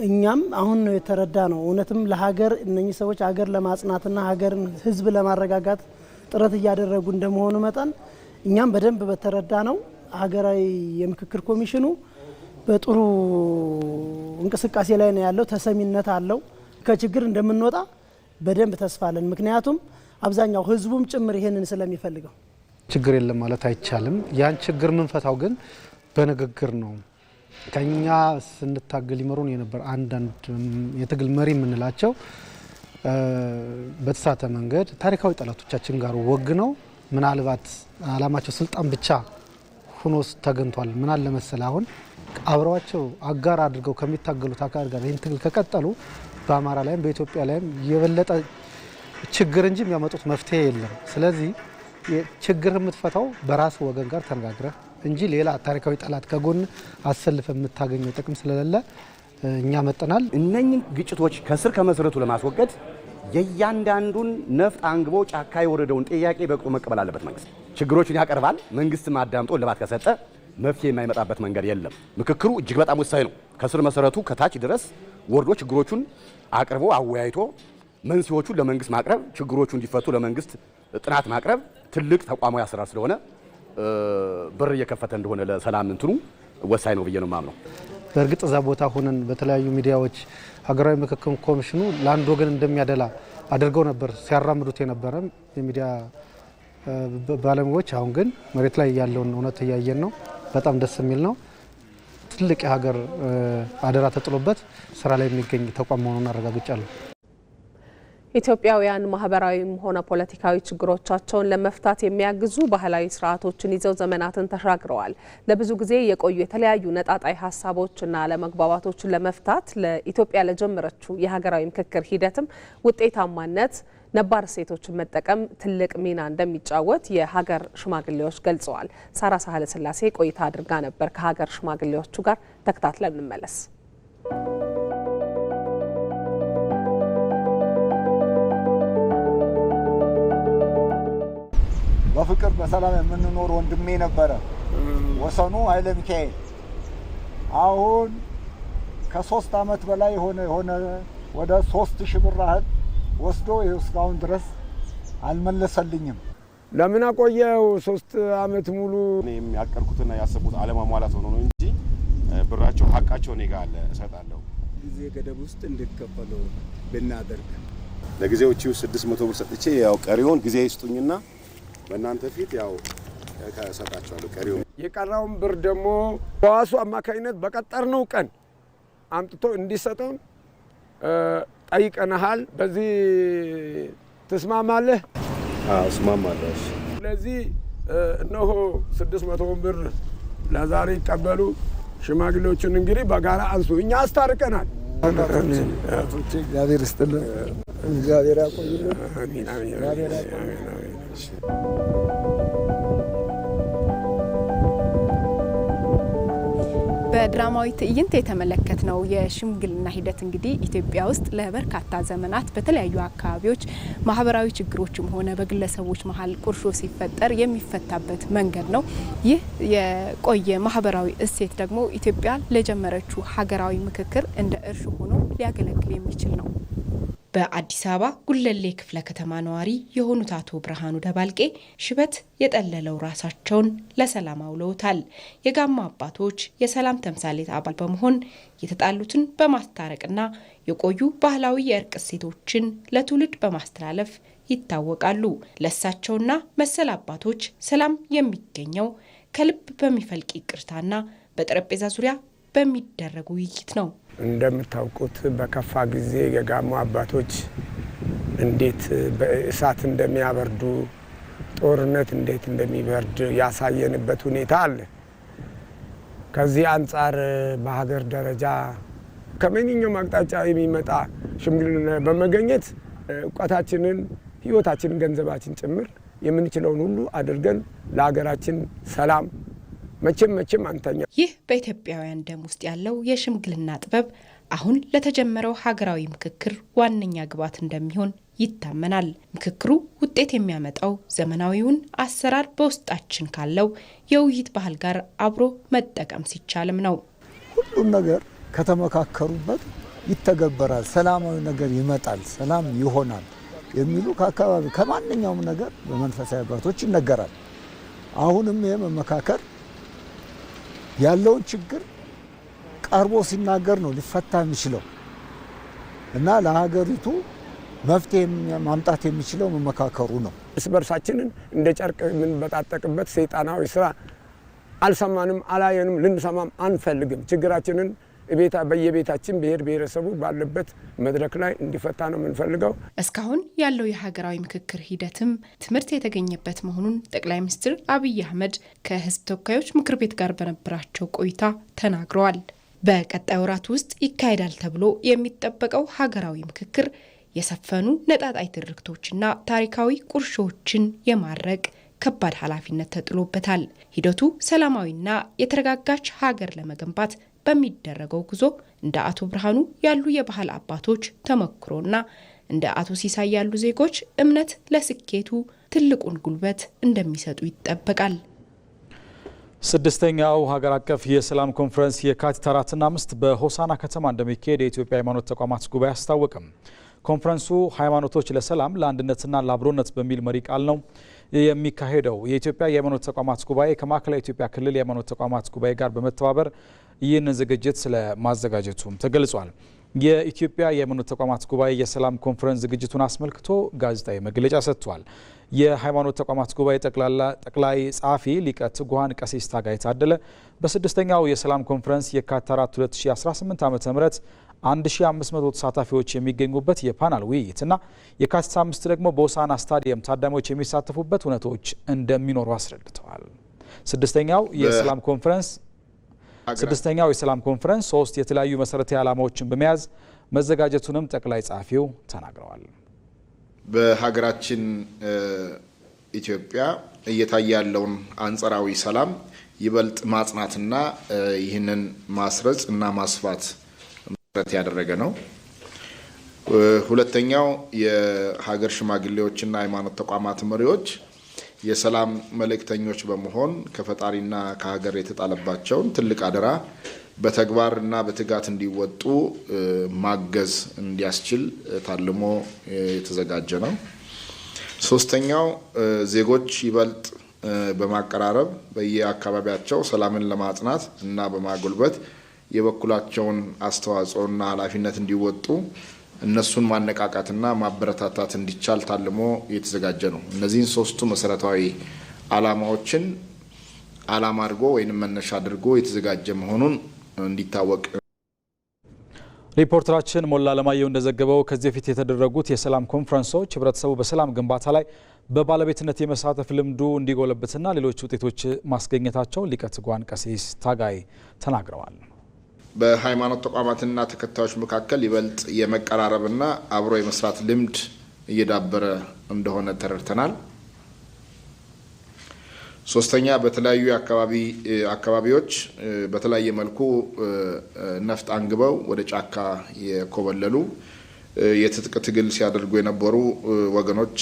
እኛም አሁን ነው የተረዳ ነው። እውነትም ለሀገር እነኚህ ሰዎች ሀገር ለማጽናትና ሀገርን ህዝብ ለማረጋጋት ጥረት እያደረጉ እንደመሆኑ መጠን እኛም በደንብ በተረዳ ነው። ሀገራዊ የምክክር ኮሚሽኑ በጥሩ እንቅስቃሴ ላይ ነው ያለው። ተሰሚነት አለው። ከችግር እንደምንወጣ በደንብ ተስፋ አለን። ምክንያቱም አብዛኛው ህዝቡም ጭምር ይሄንን ስለሚፈልገው ችግር የለም ማለት አይቻልም። ያን ችግር ምንፈታው ግን በንግግር ነው። ከኛ ስንታገል ይመሩን የነበር አንዳንድ የትግል መሪ የምንላቸው በተሳተ መንገድ ታሪካዊ ጠላቶቻችን ጋር ወግነው ምናልባት አላማቸው ስልጣን ብቻ ሆኖ ተገንቷል። ምን አለ መሰለ አሁን አብረዋቸው አጋር አድርገው ከሚታገሉት አካል ጋር ይህን ትግል ከቀጠሉ በአማራ ላይም በኢትዮጵያ ላይም የበለጠ ችግር እንጂ የሚያመጡት መፍትሄ የለም። ስለዚህ ችግር የምትፈታው በራስ ወገን ጋር ተነጋግረህ እንጂ ሌላ ታሪካዊ ጠላት ከጎን አሰልፈ የምታገኘው ጥቅም ስለሌለ እኛ መጠናል። እነኚህ ግጭቶች ከስር ከመሰረቱ ለማስወገድ የእያንዳንዱን ነፍጥ አንግቦ ጫካ የወረደውን ጥያቄ በቅጡ መቀበል አለበት። መንግስት ችግሮችን ያቀርባል። መንግስት ማዳምጦ ልባት ከሰጠ መፍትሄ የማይመጣበት መንገድ የለም። ምክክሩ እጅግ በጣም ወሳኝ ነው። ከስር መሰረቱ ከታች ድረስ ወርዶ ችግሮቹን አቅርቦ አወያይቶ መንስኤዎቹን ለመንግስት ማቅረብ፣ ችግሮቹ እንዲፈቱ ለመንግስት ጥናት ማቅረብ ትልቅ ተቋማዊ አሰራር ስለሆነ በር እየከፈተ እንደሆነ ለሰላም እንትኑ ወሳኝ ነው ብዬ ነው የማምነው። በእርግጥ እዛ ቦታ ሆነን በተለያዩ ሚዲያዎች ሀገራዊ ምክክር ኮሚሽኑ ለአንድ ወገን እንደሚያደላ አድርገው ነበር ሲያራምዱት የነበረ የሚዲያ ባለሙያዎች። አሁን ግን መሬት ላይ ያለውን እውነት እያየን ነው። በጣም ደስ የሚል ነው። ትልቅ የሀገር አደራ ተጥሎበት ስራ ላይ የሚገኝ ተቋም መሆኑን አረጋግጫለሁ። ኢትዮጵያውያን ማህበራዊም ሆነ ፖለቲካዊ ችግሮቻቸውን ለመፍታት የሚያግዙ ባህላዊ ስርዓቶችን ይዘው ዘመናትን ተሻግረዋል። ለብዙ ጊዜ የቆዩ የተለያዩ ነጣጣይ ሀሳቦችና አለመግባባቶችን ለመፍታት ለኢትዮጵያ ለጀመረችው የሀገራዊ ምክክር ሂደትም ውጤታማነት ነባር እሴቶችን መጠቀም ትልቅ ሚና እንደሚጫወት የሀገር ሽማግሌዎች ገልጸዋል። ሳራ ሳህለ ስላሴ ቆይታ አድርጋ ነበር ከሀገር ሽማግሌዎቹ ጋር። ተከታትለን እንመለስ። በፍቅር በሰላም የምንኖር ወንድሜ ነበረ ወሰኑ ኃይለ ሚካኤል። አሁን ከ3 አመት በላይ ሆነ ወደ 3000 ብር ያህል ወስዶ ይኸው እስካሁን ድረስ አልመለሰልኝም። ለምን አቆየው? 3 አመት ሙሉ እኔም ያቀርኩትና ያሰብኩት አለማሟላት ሆኖ ነው እንጂ ብራቸው ሀቃቸው እኔ ጋር አለ እሰጣለሁ። ጊዜ ገደብ ውስጥ እንድትከፈሉ ብናደርግ ለጊዜው 600 ብር ሰጥቼ ያው ቀሪውን ጊዜ ይስጡኝና በእናንተ ፊት ያው ከሰጣቸዋለሁ። ቀሪውን የቀረውን ብር ደግሞ በዋሱ አማካይነት በቀጠርነው ቀን አምጥቶ እንዲሰጠን ጠይቀናል። በዚህ ተስማማለህ? እስማማለሁ። ስለዚህ እነሆ 600 ብር ለዛሬ ይቀበሉ። ሽማግሌዎችን እንግዲህ በጋራ አንሱ። እኛ አስታርቀናል። እግዚአብሔር ይስጥልን፣ እግዚአብሔር ያቆይልን። አሜን አሜን አሜን። በድራማዊ ትዕይንት የተመለከትነው የሽምግልና ሂደት እንግዲህ ኢትዮጵያ ውስጥ ለበርካታ ዘመናት በተለያዩ አካባቢዎች ማህበራዊ ችግሮችም ሆነ በግለሰቦች መሀል ቁርሾ ሲፈጠር የሚፈታበት መንገድ ነው። ይህ የቆየ ማህበራዊ እሴት ደግሞ ኢትዮጵያ ለጀመረችው ሀገራዊ ምክክር እንደ እርሾ ሆኖ ሊያገለግል የሚችል ነው። በአዲስ አበባ ጉለሌ ክፍለ ከተማ ነዋሪ የሆኑት አቶ ብርሃኑ ደባልቄ ሽበት የጠለለው ራሳቸውን ለሰላም አውለውታል። የጋማ አባቶች የሰላም ተምሳሌት አባል በመሆን የተጣሉትን በማስታረቅና የቆዩ ባህላዊ የእርቅ እሴቶችን ለትውልድ በማስተላለፍ ይታወቃሉ። ለእሳቸውና መሰል አባቶች ሰላም የሚገኘው ከልብ በሚፈልቅ ይቅርታና በጠረጴዛ ዙሪያ በሚደረግ ውይይት ነው። እንደምታውቁት በከፋ ጊዜ የጋሞ አባቶች እንዴት በእሳት እንደሚያበርዱ ጦርነት እንዴት እንደሚበርድ ያሳየንበት ሁኔታ አለ። ከዚህ አንጻር በሀገር ደረጃ ከማንኛውም አቅጣጫ የሚመጣ ሽምግልና በመገኘት እውቀታችንን፣ ህይወታችንን፣ ገንዘባችን ጭምር የምንችለውን ሁሉ አድርገን ለሀገራችን ሰላም መቼም አንተኛ። ይህ በኢትዮጵያውያን ደም ውስጥ ያለው የሽምግልና ጥበብ አሁን ለተጀመረው ሀገራዊ ምክክር ዋነኛ ግብዓት እንደሚሆን ይታመናል። ምክክሩ ውጤት የሚያመጣው ዘመናዊውን አሰራር በውስጣችን ካለው የውይይት ባህል ጋር አብሮ መጠቀም ሲቻልም ነው። ሁሉም ነገር ከተመካከሩበት ይተገበራል፣ ሰላማዊ ነገር ይመጣል፣ ሰላም ይሆናል የሚሉ ከአካባቢ ከማንኛውም ነገር በመንፈሳዊ አባቶች ይነገራል። አሁንም ይሄ መመካከር ያለውን ችግር ቀርቦ ሲናገር ነው ሊፈታ የሚችለው እና ለሀገሪቱ መፍትሄ ማምጣት የሚችለው መመካከሩ ነው። እርስ በርሳችንን እንደ ጨርቅ የምንበጣጠቅበት ሰይጣናዊ ስራ አልሰማንም፣ አላየንም፣ ልንሰማም አንፈልግም። ችግራችንን በየቤታችን ብሔር ብሔረሰቡ ባለበት መድረክ ላይ እንዲፈታ ነው የምንፈልገው። እስካሁን ያለው የሀገራዊ ምክክር ሂደትም ትምህርት የተገኘበት መሆኑን ጠቅላይ ሚኒስትር አብይ አህመድ ከህዝብ ተወካዮች ምክር ቤት ጋር በነበራቸው ቆይታ ተናግረዋል። በቀጣይ ወራት ውስጥ ይካሄዳል ተብሎ የሚጠበቀው ሀገራዊ ምክክር የሰፈኑ ነጣጣይ ትርክቶችና ታሪካዊ ቁርሾችን የማረቅ ከባድ ኃላፊነት ተጥሎበታል። ሂደቱ ሰላማዊና የተረጋጋች ሀገር ለመገንባት በሚደረገው ጉዞ እንደ አቶ ብርሃኑ ያሉ የባህል አባቶች ተመክሮና እንደ አቶ ሲሳይ ያሉ ዜጎች እምነት ለስኬቱ ትልቁን ጉልበት እንደሚሰጡ ይጠበቃል። ስድስተኛው ሀገር አቀፍ የሰላም ኮንፈረንስ የካቲት 4ና 5 በሆሳና ከተማ እንደሚካሄድ የኢትዮጵያ ሃይማኖት ተቋማት ጉባኤ አስታወቀም። ኮንፈረንሱ ሃይማኖቶች ለሰላም ለአንድነትና ለአብሮነት በሚል መሪ ቃል ነው የሚካሄደው። የኢትዮጵያ የሃይማኖት ተቋማት ጉባኤ ከማዕከላዊ ኢትዮጵያ ክልል የሃይማኖት ተቋማት ጉባኤ ጋር በመተባበር ይህንን ዝግጅት ስለማዘጋጀቱም ተገልጿል። የኢትዮጵያ የሃይማኖት ተቋማት ጉባኤ የሰላም ኮንፈረንስ ዝግጅቱን አስመልክቶ ጋዜጣዊ መግለጫ ሰጥቷል። የሃይማኖት ተቋማት ጉባኤ ጠቅላይ ጸሐፊ ሊቀ ትጉሃን ቀሲስ ታጋይ ታደለ በስድስተኛው የሰላም ኮንፈረንስ የካቲት 4 2018 ዓ.ም 1500 ተሳታፊዎች የሚገኙበት የፓናል ውይይትና የካቲት 5 ደግሞ በሆሳና ስታዲየም ታዳሚዎች የሚሳተፉበት ሁነቶች እንደሚኖሩ አስረድተዋል። ስድስተኛው የሰላም ኮንፈረንስ 3 የተለያዩ መሰረታዊ ዓላማዎችን በመያዝ መዘጋጀቱንም ጠቅላይ ጸሐፊው ተናግረዋል። በሀገራችን ኢትዮጵያ እየታየ ያለውን አንጸራዊ ሰላም ይበልጥ ማጽናትና ይህንን ማስረጽ እና ማስፋት መሰረት ያደረገ ነው። ሁለተኛው የሀገር ሽማግሌዎችና ሃይማኖት ተቋማት መሪዎች የሰላም መልእክተኞች በመሆን ከፈጣሪና ከሀገር የተጣለባቸውን ትልቅ አደራ በተግባርና በትጋት እንዲወጡ ማገዝ እንዲያስችል ታልሞ የተዘጋጀ ነው። ሶስተኛው ዜጎች ይበልጥ በማቀራረብ በየአካባቢያቸው ሰላምን ለማጽናት እና በማጎልበት የበኩላቸውን አስተዋጽኦና ኃላፊነት እንዲወጡ እነሱን ማነቃቃትና ማበረታታት እንዲቻል ታልሞ የተዘጋጀ ነው። እነዚህን ሶስቱ መሰረታዊ ዓላማዎችን ዓላማ አድርጎ ወይንም መነሻ አድርጎ የተዘጋጀ መሆኑን እንዲታወቅ። ሪፖርተራችን ሞላ ለማየው እንደዘገበው ከዚህ በፊት የተደረጉት የሰላም ኮንፈረንሶች ህብረተሰቡ በሰላም ግንባታ ላይ በባለቤትነት የመሳተፍ ልምዱ እንዲጎለብትና ሌሎች ውጤቶች ማስገኘታቸውን ሊቀ ትጉሃን ቀሲስ ታጋይ ተናግረዋል። በሃይማኖት ተቋማትና ተከታዮች መካከል ይበልጥ የመቀራረብና አብሮ የመስራት ልምድ እየዳበረ እንደሆነ ተረድተናል። ሶስተኛ በተለያዩ አካባቢዎች በተለያየ መልኩ ነፍጥ አንግበው ወደ ጫካ የኮበለሉ የትጥቅ ትግል ሲያደርጉ የነበሩ ወገኖች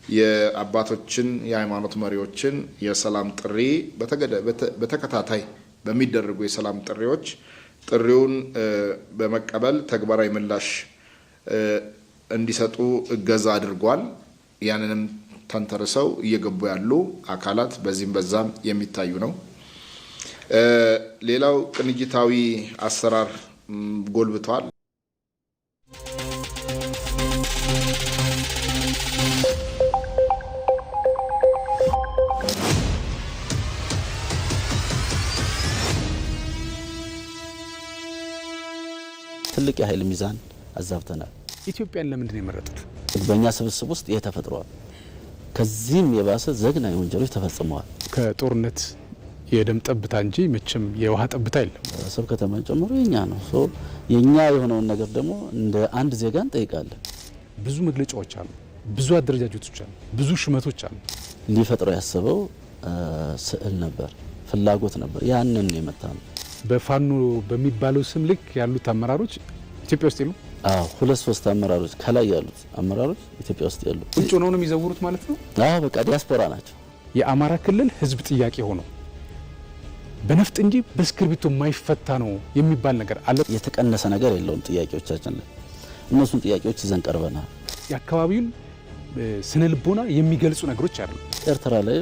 የአባቶችን የሃይማኖት መሪዎችን የሰላም ጥሪ በተከታታይ በሚደረጉ የሰላም ጥሪዎች ጥሪውን በመቀበል ተግባራዊ ምላሽ እንዲሰጡ እገዛ አድርጓል። ያንንም ተንተርሰው እየገቡ ያሉ አካላት በዚህም በዛም የሚታዩ ነው። ሌላው ቅንጅታዊ አሰራር ጎልብቷል። ትልቅ የኃይል ሚዛን አዛብተናል። ኢትዮጵያን ለምንድን ነው የመረጡት? በእኛ ስብስብ ውስጥ ይሄ ተፈጥሯል። ከዚህም የባሰ ዘግናኝ ወንጀሎች ተፈጽመዋል። ከጦርነት የደም ጠብታ እንጂ መቼም የውሃ ጠብታ የለም። አሰብ ከተማን ጨምሮ የኛ ነው። የኛ የሆነውን ነገር ደግሞ እንደ አንድ ዜጋ እንጠይቃለን። ብዙ መግለጫዎች አሉ፣ ብዙ አደረጃጀቶች አሉ፣ ብዙ ሹመቶች አሉ። ሊፈጥረው ያሰበው ስዕል ነበር፣ ፍላጎት ነበር። ያንን የመታ ነው። በፋኖ በሚባለው ስም ልክ ያሉት አመራሮች ኢትዮጵያ ውስጥ የሉም። አዎ 2-3 አመራሮች ከላይ ያሉት አመራሮች ኢትዮጵያ ውስጥ ያሉ ውጭ ሆነው ነው የሚዘውሩት ማለት ነው። አዎ በቃ ዲያስፖራ ናቸው። የአማራ ክልል ህዝብ ጥያቄ ሆኖ በነፍጥ እንጂ በእስክርቢቶ የማይፈታ ነው የሚባል ነገር አለ። የተቀነሰ ነገር የለውም ጥያቄዎቻችን ላይ። እነሱን ጥያቄዎች ይዘን ቀርበናል። የአካባቢውን ስነ ልቦና የሚገልጹ ነገሮች አሉ። ኤርትራ ላይ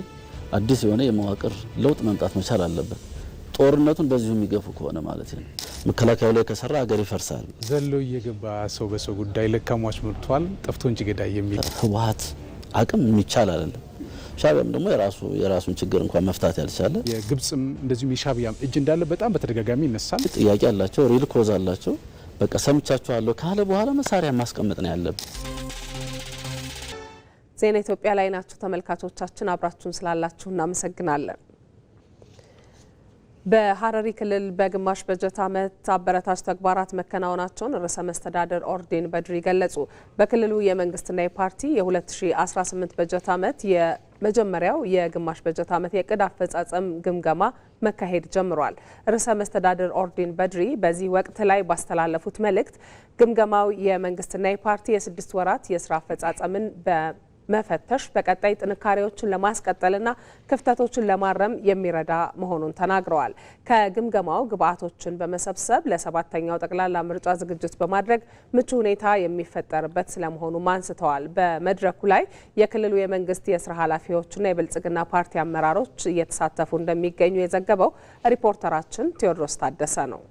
አዲስ የሆነ የመዋቅር ለውጥ መምጣት መቻል አለበት። ጦርነቱን በዚሁ የሚገፉ ከሆነ ማለት ነው። መከላከያው ላይ ከሰራ ሀገር ይፈርሳል። ዘሎ እየገባ ሰው በሰው ጉዳይ ለካሟች መርቷል ጠፍቶ እንጂ ገዳይ የሚል ህወሓት አቅም የሚቻል አይደለም። ሻዕቢያም ደግሞ የራሱን ችግር እንኳን መፍታት ያልቻለ የግብጽም እንደዚሁም የሻዕቢያም እጅ እንዳለ በጣም በተደጋጋሚ ይነሳል። ጥያቄ አላቸው፣ ሪል ኮዝ አላቸው። በቃ ሰምቻችኋለሁ ካለ በኋላ መሳሪያ ማስቀመጥ ነው ያለብን። ዜና ኢትዮጵያ ላይ ናችሁ ተመልካቾቻችን፣ አብራችሁን ስላላችሁ እናመሰግናለን። በሐረሪ ክልል በግማሽ በጀት ዓመት አበረታች ተግባራት መከናወናቸውን ርዕሰ መስተዳድር ኦርዲን በድሪ ገለጹ። በክልሉ የመንግስትና የፓርቲ የ2018 በጀት ዓመት የመጀመሪያው የግማሽ በጀት ዓመት የዕቅድ አፈጻጸም ግምገማ መካሄድ ጀምሯል። ርዕሰ መስተዳድር ኦርዲን በድሪ በዚህ ወቅት ላይ ባስተላለፉት መልእክት ግምገማው የመንግስትና የፓርቲ የ6 ወራት የስራ አፈጻጸምን መፈተሽ በቀጣይ ጥንካሬዎችን ለማስቀጠልና ክፍተቶችን ለማረም የሚረዳ መሆኑን ተናግረዋል። ከግምገማው ግብዓቶችን በመሰብሰብ ለ7ኛው ጠቅላላ ምርጫ ዝግጅት በማድረግ ምቹ ሁኔታ የሚፈጠርበት ስለመሆኑም አንስተዋል። በመድረኩ ላይ የክልሉ የመንግስት የስራ ኃላፊዎችና የብልጽግና ፓርቲ አመራሮች እየተሳተፉ እንደሚገኙ የዘገበው ሪፖርተራችን ቴዎድሮስ ታደሰ ነው።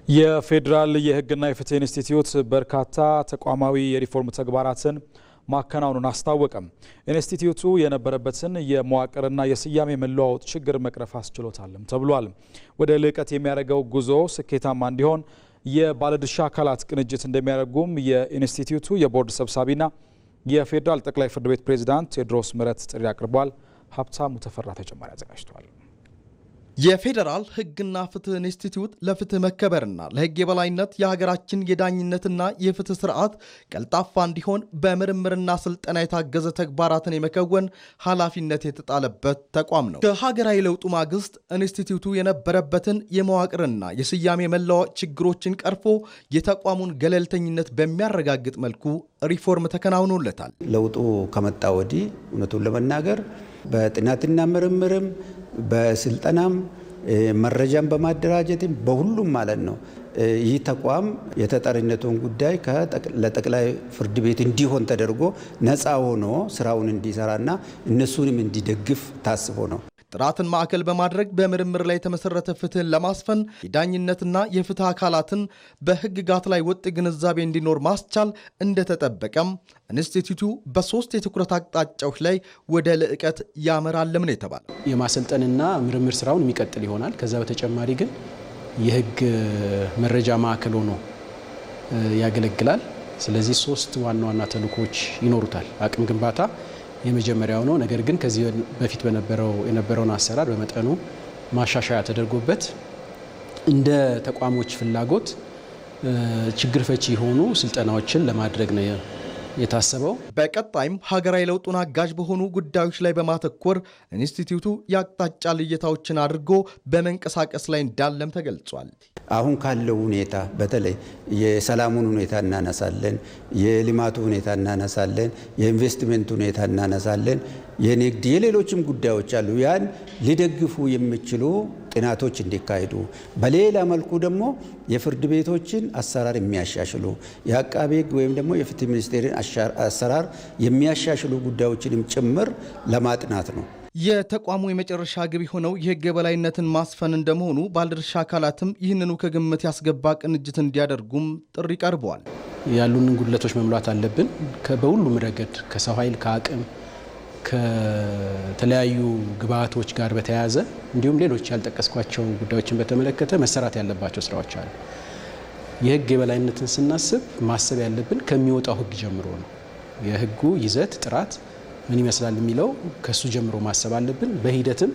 የፌዴራል የሕግና የፍትህ ኢንስቲትዩት በርካታ ተቋማዊ የሪፎርም ተግባራትን ማከናወኑን አስታወቀም። ኢንስቲትዩቱ የነበረበትን የመዋቅርና የስያሜ መለዋወጥ ችግር መቅረፍ አስችሎታልም ተብሏል። ወደ ልዕቀት የሚያደርገው ጉዞ ስኬታማ እንዲሆን የባለድርሻ አካላት ቅንጅት እንደሚያደርጉም የኢንስቲትዩቱ የቦርድ ሰብሳቢና የፌዴራል ጠቅላይ ፍርድ ቤት ፕሬዝዳንት ቴዎድሮስ ምህረት ጥሪ አቅርቧል። ሀብታሙ ተፈራ ተጨማሪ አዘጋጅቷል። የፌዴራል ሕግና ፍትህ ኢንስቲትዩት ለፍትህ መከበርና ለሕግ የበላይነት የሀገራችን የዳኝነትና የፍትህ ስርዓት ቀልጣፋ እንዲሆን በምርምርና ስልጠና የታገዘ ተግባራትን የመከወን ኃላፊነት የተጣለበት ተቋም ነው። ከሀገራዊ ለውጡ ማግስት ኢንስቲትዩቱ የነበረበትን የመዋቅርና የስያሜ መለዋወጥ ችግሮችን ቀርፎ የተቋሙን ገለልተኝነት በሚያረጋግጥ መልኩ ሪፎርም ተከናውኖለታል። ለውጡ ከመጣ ወዲህ እውነቱን ለመናገር በጥናትና ምርምርም በስልጠናም መረጃን በማደራጀትም በሁሉም ማለት ነው ይህ ተቋም የተጠሪነቱን ጉዳይ ለጠቅላይ ፍርድ ቤት እንዲሆን ተደርጎ ነፃ ሆኖ ስራውን እንዲሰራና እነሱንም እንዲደግፍ ታስቦ ነው። ጥራትን ማዕከል በማድረግ በምርምር ላይ የተመሰረተ ፍትህን ለማስፈን የዳኝነትና የፍትህ አካላትን በህግጋት ላይ ወጥ ግንዛቤ እንዲኖር ማስቻል እንደተጠበቀም ኢንስቲትዩቱ በ3 የትኩረት አቅጣጫዎች ላይ ወደ ልዕቀት ያመራልም ነው የተባለው። የማሰልጠንና ምርምር ስራውን የሚቀጥል ይሆናል። ከዛ በተጨማሪ ግን የህግ መረጃ ማዕከል ሆኖ ያገለግላል። ስለዚህ 3 ዋና ዋና ተልእኮች ይኖሩታል። አቅም ግንባታ የመጀመሪያው ነው። ነገር ግን ከዚህ በፊት የነበረውን አሰራር በመጠኑ ማሻሻያ ተደርጎበት እንደ ተቋሞች ፍላጎት ችግር ፈቺ የሆኑ ስልጠናዎችን ለማድረግ ነው የታሰበው። በቀጣይም ሀገራዊ ለውጡን አጋዥ በሆኑ ጉዳዮች ላይ በማተኮር ኢንስቲትዩቱ የአቅጣጫ ልየታዎችን አድርጎ በመንቀሳቀስ ላይ እንዳለም ተገልጿል። አሁን ካለው ሁኔታ በተለይ የሰላሙን ሁኔታ እናነሳለን፣ የልማቱ ሁኔታ እናነሳለን፣ የኢንቨስትመንት ሁኔታ እናነሳለን፣ የንግድ የሌሎችም ጉዳዮች አሉ። ያን ሊደግፉ የሚችሉ ጥናቶች እንዲካሄዱ፣ በሌላ መልኩ ደግሞ የፍርድ ቤቶችን አሰራር የሚያሻሽሉ የአቃቤ ሕግ ወይም ደግሞ የፍትህ ሚኒስቴርን አሰራር የሚያሻሽሉ ጉዳዮችንም ጭምር ለማጥናት ነው። የተቋሙ የመጨረሻ ግብ የሆነው የህግ የበላይነትን ማስፈን እንደመሆኑ ባለድርሻ አካላትም ይህንኑ ከግምት ያስገባ ቅንጅት እንዲያደርጉም ጥሪ ቀርበዋል። ያሉንን ጉድለቶች መሙላት አለብን። በሁሉም ረገድ ከሰው ኃይል፣ ከአቅም፣ ከተለያዩ ግብዓቶች ጋር በተያያዘ እንዲሁም ሌሎች ያልጠቀስኳቸው ጉዳዮችን በተመለከተ መሰራት ያለባቸው ስራዎች አሉ። የህግ የበላይነትን ስናስብ ማሰብ ያለብን ከሚወጣው ህግ ጀምሮ ነው። የህጉ ይዘት ጥራት ምን ይመስላል የሚለው ከሱ ጀምሮ ማሰብ አለብን። በሂደትም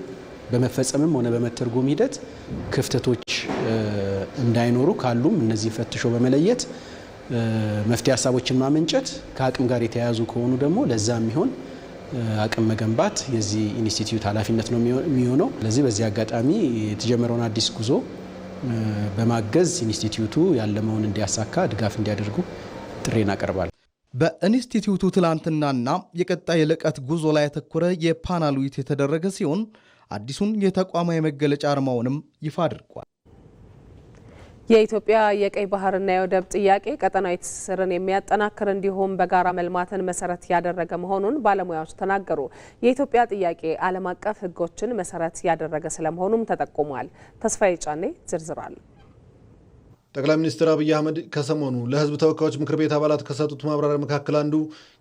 በመፈጸምም ሆነ በመተርጎም ሂደት ክፍተቶች እንዳይኖሩ ካሉም እነዚህ ፈትሾ በመለየት መፍትሄ ሀሳቦችን ማመንጨት፣ ከአቅም ጋር የተያያዙ ከሆኑ ደግሞ ለዛ የሚሆን አቅም መገንባት የዚህ ኢንስቲትዩት ኃላፊነት ነው የሚሆነው። ስለዚህ በዚህ አጋጣሚ የተጀመረውን አዲስ ጉዞ በማገዝ ኢንስቲትዩቱ ያለመውን እንዲያሳካ ድጋፍ እንዲያደርጉ ጥሪ እናቀርባለን። በኢንስቲትዩቱ ትላንትናና የቀጣይ ልዕቀት ጉዞ ላይ ያተኮረ የፓናል ውይይት የተደረገ ሲሆን አዲሱን የተቋማዊ መገለጫ አርማውንም ይፋ አድርጓል። የኢትዮጵያ የቀይ ባህርና የወደብ ጥያቄ ቀጠናዊ ትስስርን የሚያጠናክር እንዲሁም በጋራ መልማትን መሰረት ያደረገ መሆኑን ባለሙያዎች ተናገሩ። የኢትዮጵያ ጥያቄ ዓለም አቀፍ ሕጎችን መሰረት ያደረገ ስለመሆኑም ተጠቁሟል። ተስፋዬ ጫኔ ዝርዝር አለ። ጠቅላይ ሚኒስትር አብይ አህመድ ከሰሞኑ ለህዝብ ተወካዮች ምክር ቤት አባላት ከሰጡት ማብራሪያ መካከል አንዱ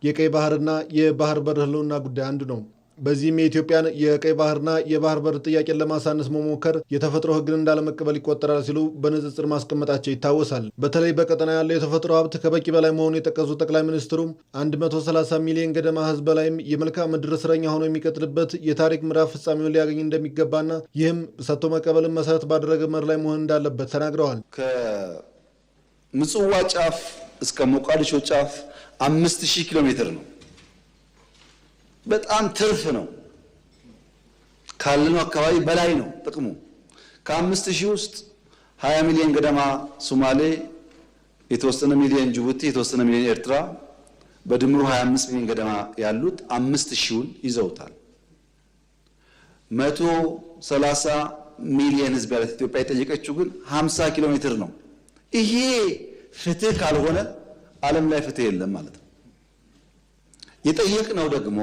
የቀይ ባህርና የባህር በር ህልውና ጉዳይ አንዱ ነው። በዚህም የኢትዮጵያን የቀይ ባህርና የባህር በር ጥያቄን ለማሳነስ መሞከር የተፈጥሮ ህግን እንዳለመቀበል ይቆጠራል ሲሉ በንጽጽር ማስቀመጣቸው ይታወሳል። በተለይ በቀጠና ያለው የተፈጥሮ ሀብት ከበቂ በላይ መሆኑን የጠቀሱት ጠቅላይ ሚኒስትሩ 130 ሚሊዮን ገደማ ህዝብ በላይም የመልክዓ ምድር እስረኛ ሆኖ የሚቀጥልበት የታሪክ ምዕራፍ ፍጻሜውን ሊያገኝ እንደሚገባና ይህም ሰጥቶ መቀበልን መሰረት ባደረገ መር ላይ መሆን እንዳለበት ተናግረዋል። ከምጽዋ ጫፍ እስከ ሞቃዲሾ ጫፍ 5000 ኪሎ ሜትር ነው። በጣም ትርፍ ነው። ካለነው አካባቢ በላይ ነው ጥቅሙ። ከ5000 ውስጥ 20 ሚሊዮን ገደማ ሶማሌ፣ የተወሰነ ሚሊዮን ጅቡቲ፣ የተወሰነ ሚሊዮን ኤርትራ፣ በድምሩ 25 ሚሊዮን ገደማ ያሉት 5000ን ይዘውታል። 130 ሚሊዮን ህዝብ ያላት ኢትዮጵያ የጠየቀችው ግን 50 ኪሎ ሜትር ነው። ይሄ ፍትህ ካልሆነ ዓለም ላይ ፍትህ የለም ማለት ነው። የጠየቅነው ደግሞ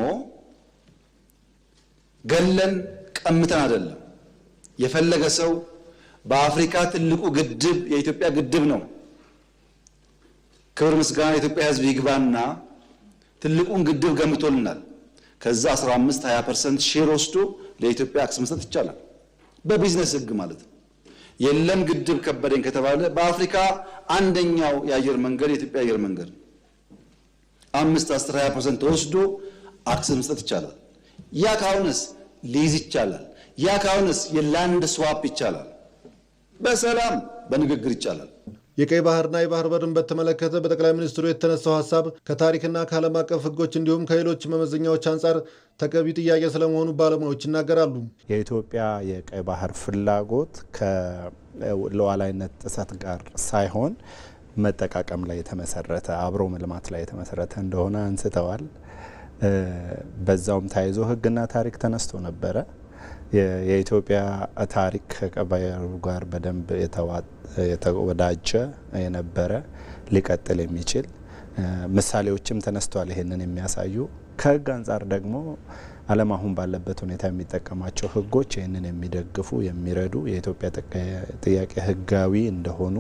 ገለን ቀምተን አይደለም። የፈለገ ሰው በአፍሪካ ትልቁ ግድብ የኢትዮጵያ ግድብ ነው። ክብር ምስጋና የኢትዮጵያ ህዝብ ይግባና ትልቁን ግድብ ገምቶልናል። ከዛ 15-20% ሼር ወስዶ ለኢትዮጵያ አክሰስ መስጠት ይቻላል፣ በቢዝነስ ህግ ማለት ነው። የለም ግድብ ከበደኝ ከተባለ በአፍሪካ አንደኛው የአየር መንገድ የኢትዮጵያ አየር መንገድ 5-10-20% ተወስዶ አክሰስ መስጠት ይቻላል። ያ ካሁንስ ሊዝ ይቻላል። ያ ካሁንስ የላንድ ስዋፕ ይቻላል። በሰላም በንግግር ይቻላል። የቀይ ባህርና የባህር በርን በተመለከተ በጠቅላይ ሚኒስትሩ የተነሳው ሀሳብ ከታሪክና ከዓለም አቀፍ ህጎች እንዲሁም ከሌሎች መመዘኛዎች አንጻር ተገቢ ጥያቄ ስለመሆኑ ባለሙያዎች ይናገራሉ። የኢትዮጵያ የቀይ ባህር ፍላጎት ከሉዓላዊነት ጥሰት ጋር ሳይሆን መጠቃቀም ላይ የተመሰረተ አብሮ መልማት ላይ የተመሰረተ እንደሆነ አንስተዋል። በዛውም ተያይዞ ህግና ታሪክ ተነስቶ ነበረ። የኢትዮጵያ ታሪክ ከቀይ ባህሩ ጋር በደንብ የተወዳጀ የነበረ ሊቀጥል የሚችል ምሳሌዎችም ተነስተዋል ይሄንን የሚያሳዩ። ከህግ አንጻር ደግሞ ዓለም አሁን ባለበት ሁኔታ የሚጠቀማቸው ህጎች ይህንን የሚደግፉ የሚረዱ የኢትዮጵያ ጥያቄ ህጋዊ እንደሆኑ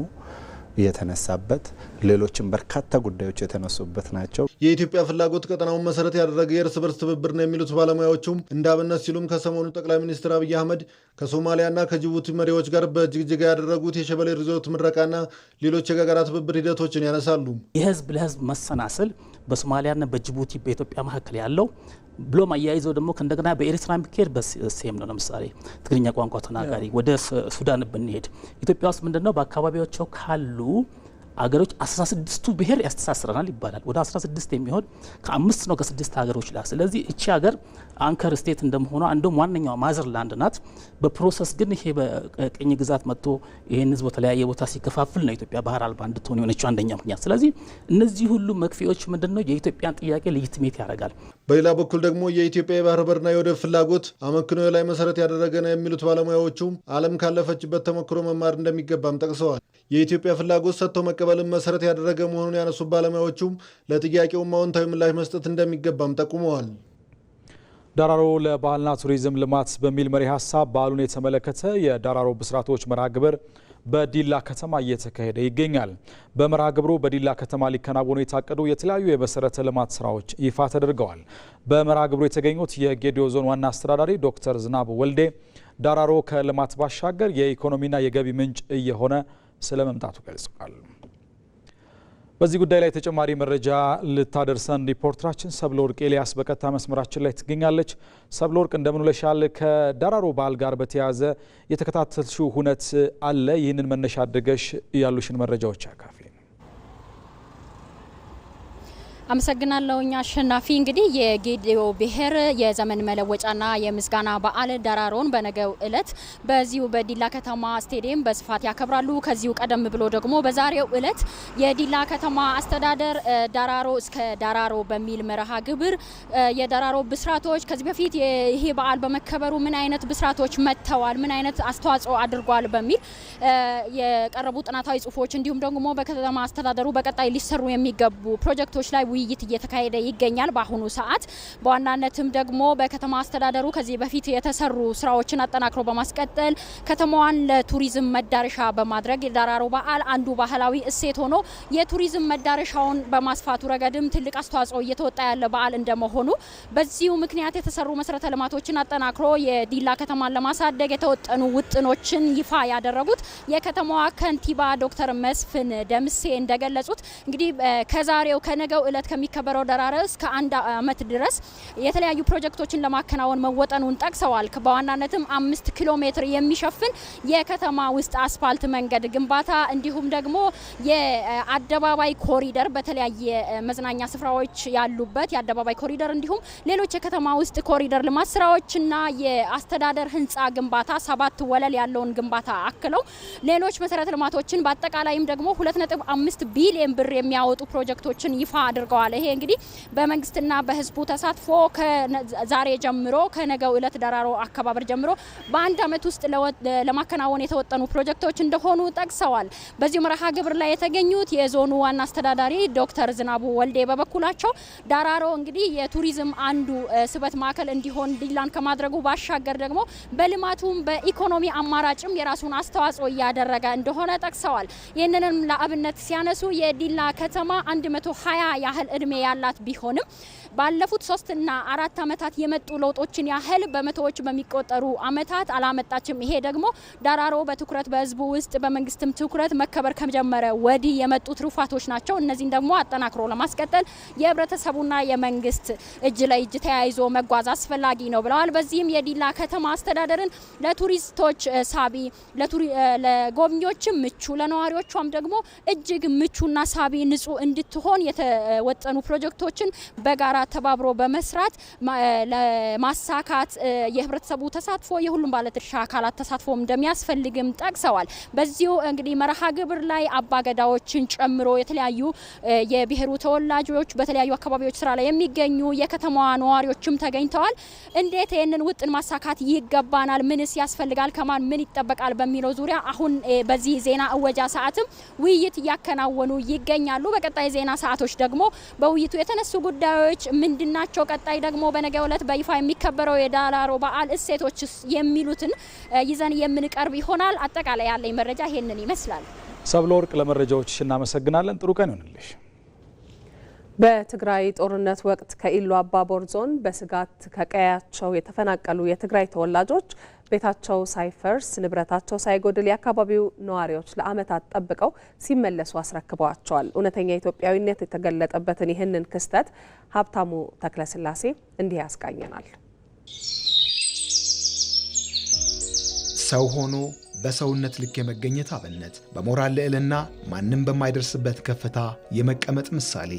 የተነሳበት ሌሎችም በርካታ ጉዳዮች የተነሱበት ናቸው። የኢትዮጵያ ፍላጎት ቀጠናውን መሰረት ያደረገ የእርስ በርስ ትብብር ነው የሚሉት ባለሙያዎቹም እንዳብነት ሲሉም ከሰሞኑ ጠቅላይ ሚኒስትር አብይ አህመድ ከሶማሊያና ከጅቡቲ መሪዎች ጋር በጅግጅጋ ያደረጉት የሸበሌ ሪዞርት ምረቃና ሌሎች የጋራ ትብብር ሂደቶችን ያነሳሉ። የህዝብ ለህዝብ መሰናሰል በሶማሊያና በጅቡቲ በኢትዮጵያ መካከል ያለው ብሎም አያይዘው ደግሞ ከእንደገና በኤርትራ ቢኬድ በሴም ነው። ለምሳሌ ትግርኛ ቋንቋ ተናጋሪ ወደ ሱዳን ብንሄድ ኢትዮጵያ ውስጥ ምንድነው በአካባቢያቸው ካሉ አገሮች 16ቱ ብሔር ያስተሳስረናል ይባላል። ወደ 16 የሚሆን ከ5 ነው ከ6 ሀገሮች ላይ። ስለዚህ እቺ ሀገር አንከር ስቴት እንደመሆኗ እንደም ዋነኛው ማዘርላንድ ናት። በፕሮሰስ ግን ይሄ በቅኝ ግዛት መጥቶ ይሄን ህዝብ በተለያየ ቦታ ሲከፋፍል ነው ኢትዮጵያ ባህር አልባ እንድትሆን የሆነችው አንደኛ ምክንያት። ስለዚህ እነዚህ ሁሉ መክፊያዎች ምንድነው የኢትዮጵያን ጥያቄ ሌጂቲሜት ያደርጋል። በሌላ በኩል ደግሞ የኢትዮጵያ የባህር በርና የወደብ ፍላጎት አመክንዮ ላይ መሰረት ያደረገ ነው የሚሉት ባለሙያዎቹ ዓለም ካለፈችበት ተሞክሮ መማር እንደሚገባም ጠቅሰዋል። የኢትዮጵያ ፍላጎት ሰጥተው መቀበልን መሰረት ያደረገ መሆኑን ያነሱ ባለሙያዎቹም ለጥያቄው አዎንታዊ ምላሽ መስጠት እንደሚገባም ጠቁመዋል። ዳራሮ ለባህልና ቱሪዝም ልማት በሚል መሪ ሀሳብ በዓሉን የተመለከተ የዳራሮ ብስራቶች መርሃ ግብር በዲላ ከተማ እየተካሄደ ይገኛል። በመርሃ ግብሩ በዲላ ከተማ ሊከናወኑ የታቀዱ የተለያዩ የመሰረተ ልማት ስራዎች ይፋ ተደርገዋል። በመርሃ ግብሩ የተገኙት የጌዲዮ ዞን ዋና አስተዳዳሪ ዶክተር ዝናቡ ወልዴ ዳራሮ ከልማት ባሻገር የኢኮኖሚና የገቢ ምንጭ እየሆነ ስለመምጣቱ ገልጸዋል። በዚህ ጉዳይ ላይ ተጨማሪ መረጃ ልታደርሰን ሪፖርተራችን ሰብለወርቅ ኤልያስ በቀጥታ መስመራችን ላይ ትገኛለች። ሰብለወርቅ እንደምን ውለሻል? ከዳራሮ በዓል ጋር በተያያዘ የተከታተልሽው ሁነት አለ? ይህንን መነሻ አድርገሽ ያሉሽን መረጃዎች አካፊ። አመሰግናለሁኝ አሸናፊ። እንግዲህ የጌዲዮ ብሔር የዘመን መለወጫና የምስጋና በዓል ዳራሮን በነገው እለት በዚሁ በዲላ ከተማ ስቴዲየም በስፋት ያከብራሉ። ከዚሁ ቀደም ብሎ ደግሞ በዛሬው እለት የዲላ ከተማ አስተዳደር ዳራሮ እስከ ዳራሮ በሚል መርሃ ግብር የዳራሮ ብስራቶች ከዚህ በፊት ይሄ በዓል በመከበሩ ምን አይነት ብስራቶች መጥተዋል፣ ምን አይነት አስተዋጽኦ አድርጓል በሚል የቀረቡ ጥናታዊ ጽሁፎች እንዲሁም ደግሞ በከተማ አስተዳደሩ በቀጣይ ሊሰሩ የሚገቡ ፕሮጀክቶች ላይ ውይይት እየተካሄደ ይገኛል። በአሁኑ ሰዓት በዋናነትም ደግሞ በከተማ አስተዳደሩ ከዚህ በፊት የተሰሩ ስራዎችን አጠናክሮ በማስቀጠል ከተማዋን ለቱሪዝም መዳረሻ በማድረግ የዳራሮ በዓል አንዱ ባህላዊ እሴት ሆኖ የቱሪዝም መዳረሻውን በማስፋቱ ረገድም ትልቅ አስተዋጽኦ እየተወጣ ያለ በዓል እንደመሆኑ በዚሁ ምክንያት የተሰሩ መሰረተ ልማቶችን አጠናክሮ የዲላ ከተማን ለማሳደግ የተወጠኑ ውጥኖችን ይፋ ያደረጉት የከተማዋ ከንቲባ ዶክተር መስፍን ደምሴ እንደገለጹት እንግዲህ ከዛሬው ከነገው እለት ከሚከበረው ዳራሮ እስከ 1 አመት ድረስ የተለያዩ ፕሮጀክቶችን ለማከናወን መወጠኑን ጠቅሰዋል። በዋናነትም 5 ኪሎ ሜትር የሚሸፍን የከተማ ውስጥ አስፋልት መንገድ ግንባታ እንዲሁም ደግሞ የአደባባይ ኮሪደር በተለያየ መዝናኛ ስፍራዎች ያሉበት የአደባባይ ኮሪደር እንዲሁም ሌሎች የከተማ ውስጥ ኮሪደር ልማት ስራዎችና የአስተዳደር ህንጻ ግንባታ 7 ወለል ያለውን ግንባታ አክለው ሌሎች መሰረተ ልማቶችን በአጠቃላይም ደግሞ 2.5 ቢሊዮን ብር የሚያወጡ ፕሮጀክቶችን ይፋ አድርገዋል። ይሄ እንግዲህ በመንግስትና በህዝቡ ተሳትፎ ከዛሬ ጀምሮ ከነገው እለት ዳራሮ አከባበር ጀምሮ በአንድ አመት ውስጥ ለማከናወን የተወጠኑ ፕሮጀክቶች እንደሆኑ ጠቅሰዋል። በዚህ መርሃ ግብር ላይ የተገኙት የዞኑ ዋና አስተዳዳሪ ዶክተር ዝናቡ ወልዴ በበኩላቸው ዳራሮ እንግዲህ የቱሪዝም አንዱ ስበት ማዕከል እንዲሆን ዲላን ከማድረጉ ባሻገር ደግሞ በልማቱም በኢኮኖሚ አማራጭም የራሱን አስተዋጽኦ እያደረገ እንደሆነ ጠቅሰዋል። ይህንንም ለአብነት ሲያነሱ የዲላ ከተማ 120 ያህል እድሜ ያላት ቢሆንም ባለፉት 3 እና 4 አመታት የመጡ ለውጦችን ያህል በመቶዎች በሚቆጠሩ አመታት አላመጣችም። ይሄ ደግሞ ዳራሮ በትኩረት በህዝቡ ውስጥ በመንግስትም ትኩረት መከበር ከጀመረ ወዲህ የመጡ ትሩፋቶች ናቸው። እነዚህን ደግሞ አጠናክሮ ለማስቀጠል የህብረተሰቡና የመንግስት እጅ ለእጅ ተያይዞ መጓዝ አስፈላጊ ነው ብለዋል። በዚህም የዲላ ከተማ አስተዳደርን ለቱሪስቶች ሳቢ፣ ለጎብኚዎችም ምቹ፣ ለነዋሪዎቿም ደግሞ እጅግ ምቹና ሳቢ ንጹህ እንድትሆን የወጠኑ ፕሮጀክቶችን በጋራ ተባብሮ በመስራት ለማሳካት የህብረተሰቡ ተሳትፎ የሁሉም ባለድርሻ አካላት ተሳትፎ እንደሚያስፈልግም ጠቅሰዋል። በዚሁ እንግዲህ መርሃ ግብር ላይ አባገዳዎችን ጨምሮ የተለያዩ የብሔሩ ተወላጆች በተለያዩ አካባቢዎች ስራ ላይ የሚገኙ የከተማዋ ነዋሪዎችም ተገኝተዋል። እንዴት ይህንን ውጥን ማሳካት ይገባናል፣ ምንስ ያስፈልጋል፣ ከማን ምን ይጠበቃል በሚለው ዙሪያ አሁን በዚህ ዜና እወጃ ሰዓትም ውይይት እያከናወኑ ይገኛሉ። በቀጣይ ዜና ሰዓቶች ደግሞ በውይይቱ የተነሱ ጉዳዮች ምንድናቸው፣ ቀጣይ ደግሞ በነገው ዕለት በይፋ የሚከበረው የዳላሮ በዓል እሴቶች የሚሉትን ይዘን የምንቀርብ ይሆናል። አጠቃላይ ያለኝ መረጃ ይሄንን ይመስላል። ሰብለ ወርቅ ለመረጃዎችሽ እናመሰግናለን። ጥሩ ቀን ይሁንልሽ። በትግራይ ጦርነት ወቅት ከኢሉ አባቦር ዞን በስጋት ከቀያቸው የተፈናቀሉ የትግራይ ተወላጆች ቤታቸው ሳይፈርስ ንብረታቸው ሳይጎድል የአካባቢው ነዋሪዎች ለዓመታት ጠብቀው ሲመለሱ አስረክበዋቸዋል። እውነተኛ ኢትዮጵያዊነት የተገለጠበትን ይህንን ክስተት ሀብታሙ ተክለስላሴ እንዲህ ያስቃኘናል። ሰው ሆኖ በሰውነት ልክ የመገኘት አብነት፣ በሞራል ልዕልና ማንም በማይደርስበት ከፍታ የመቀመጥ ምሳሌ።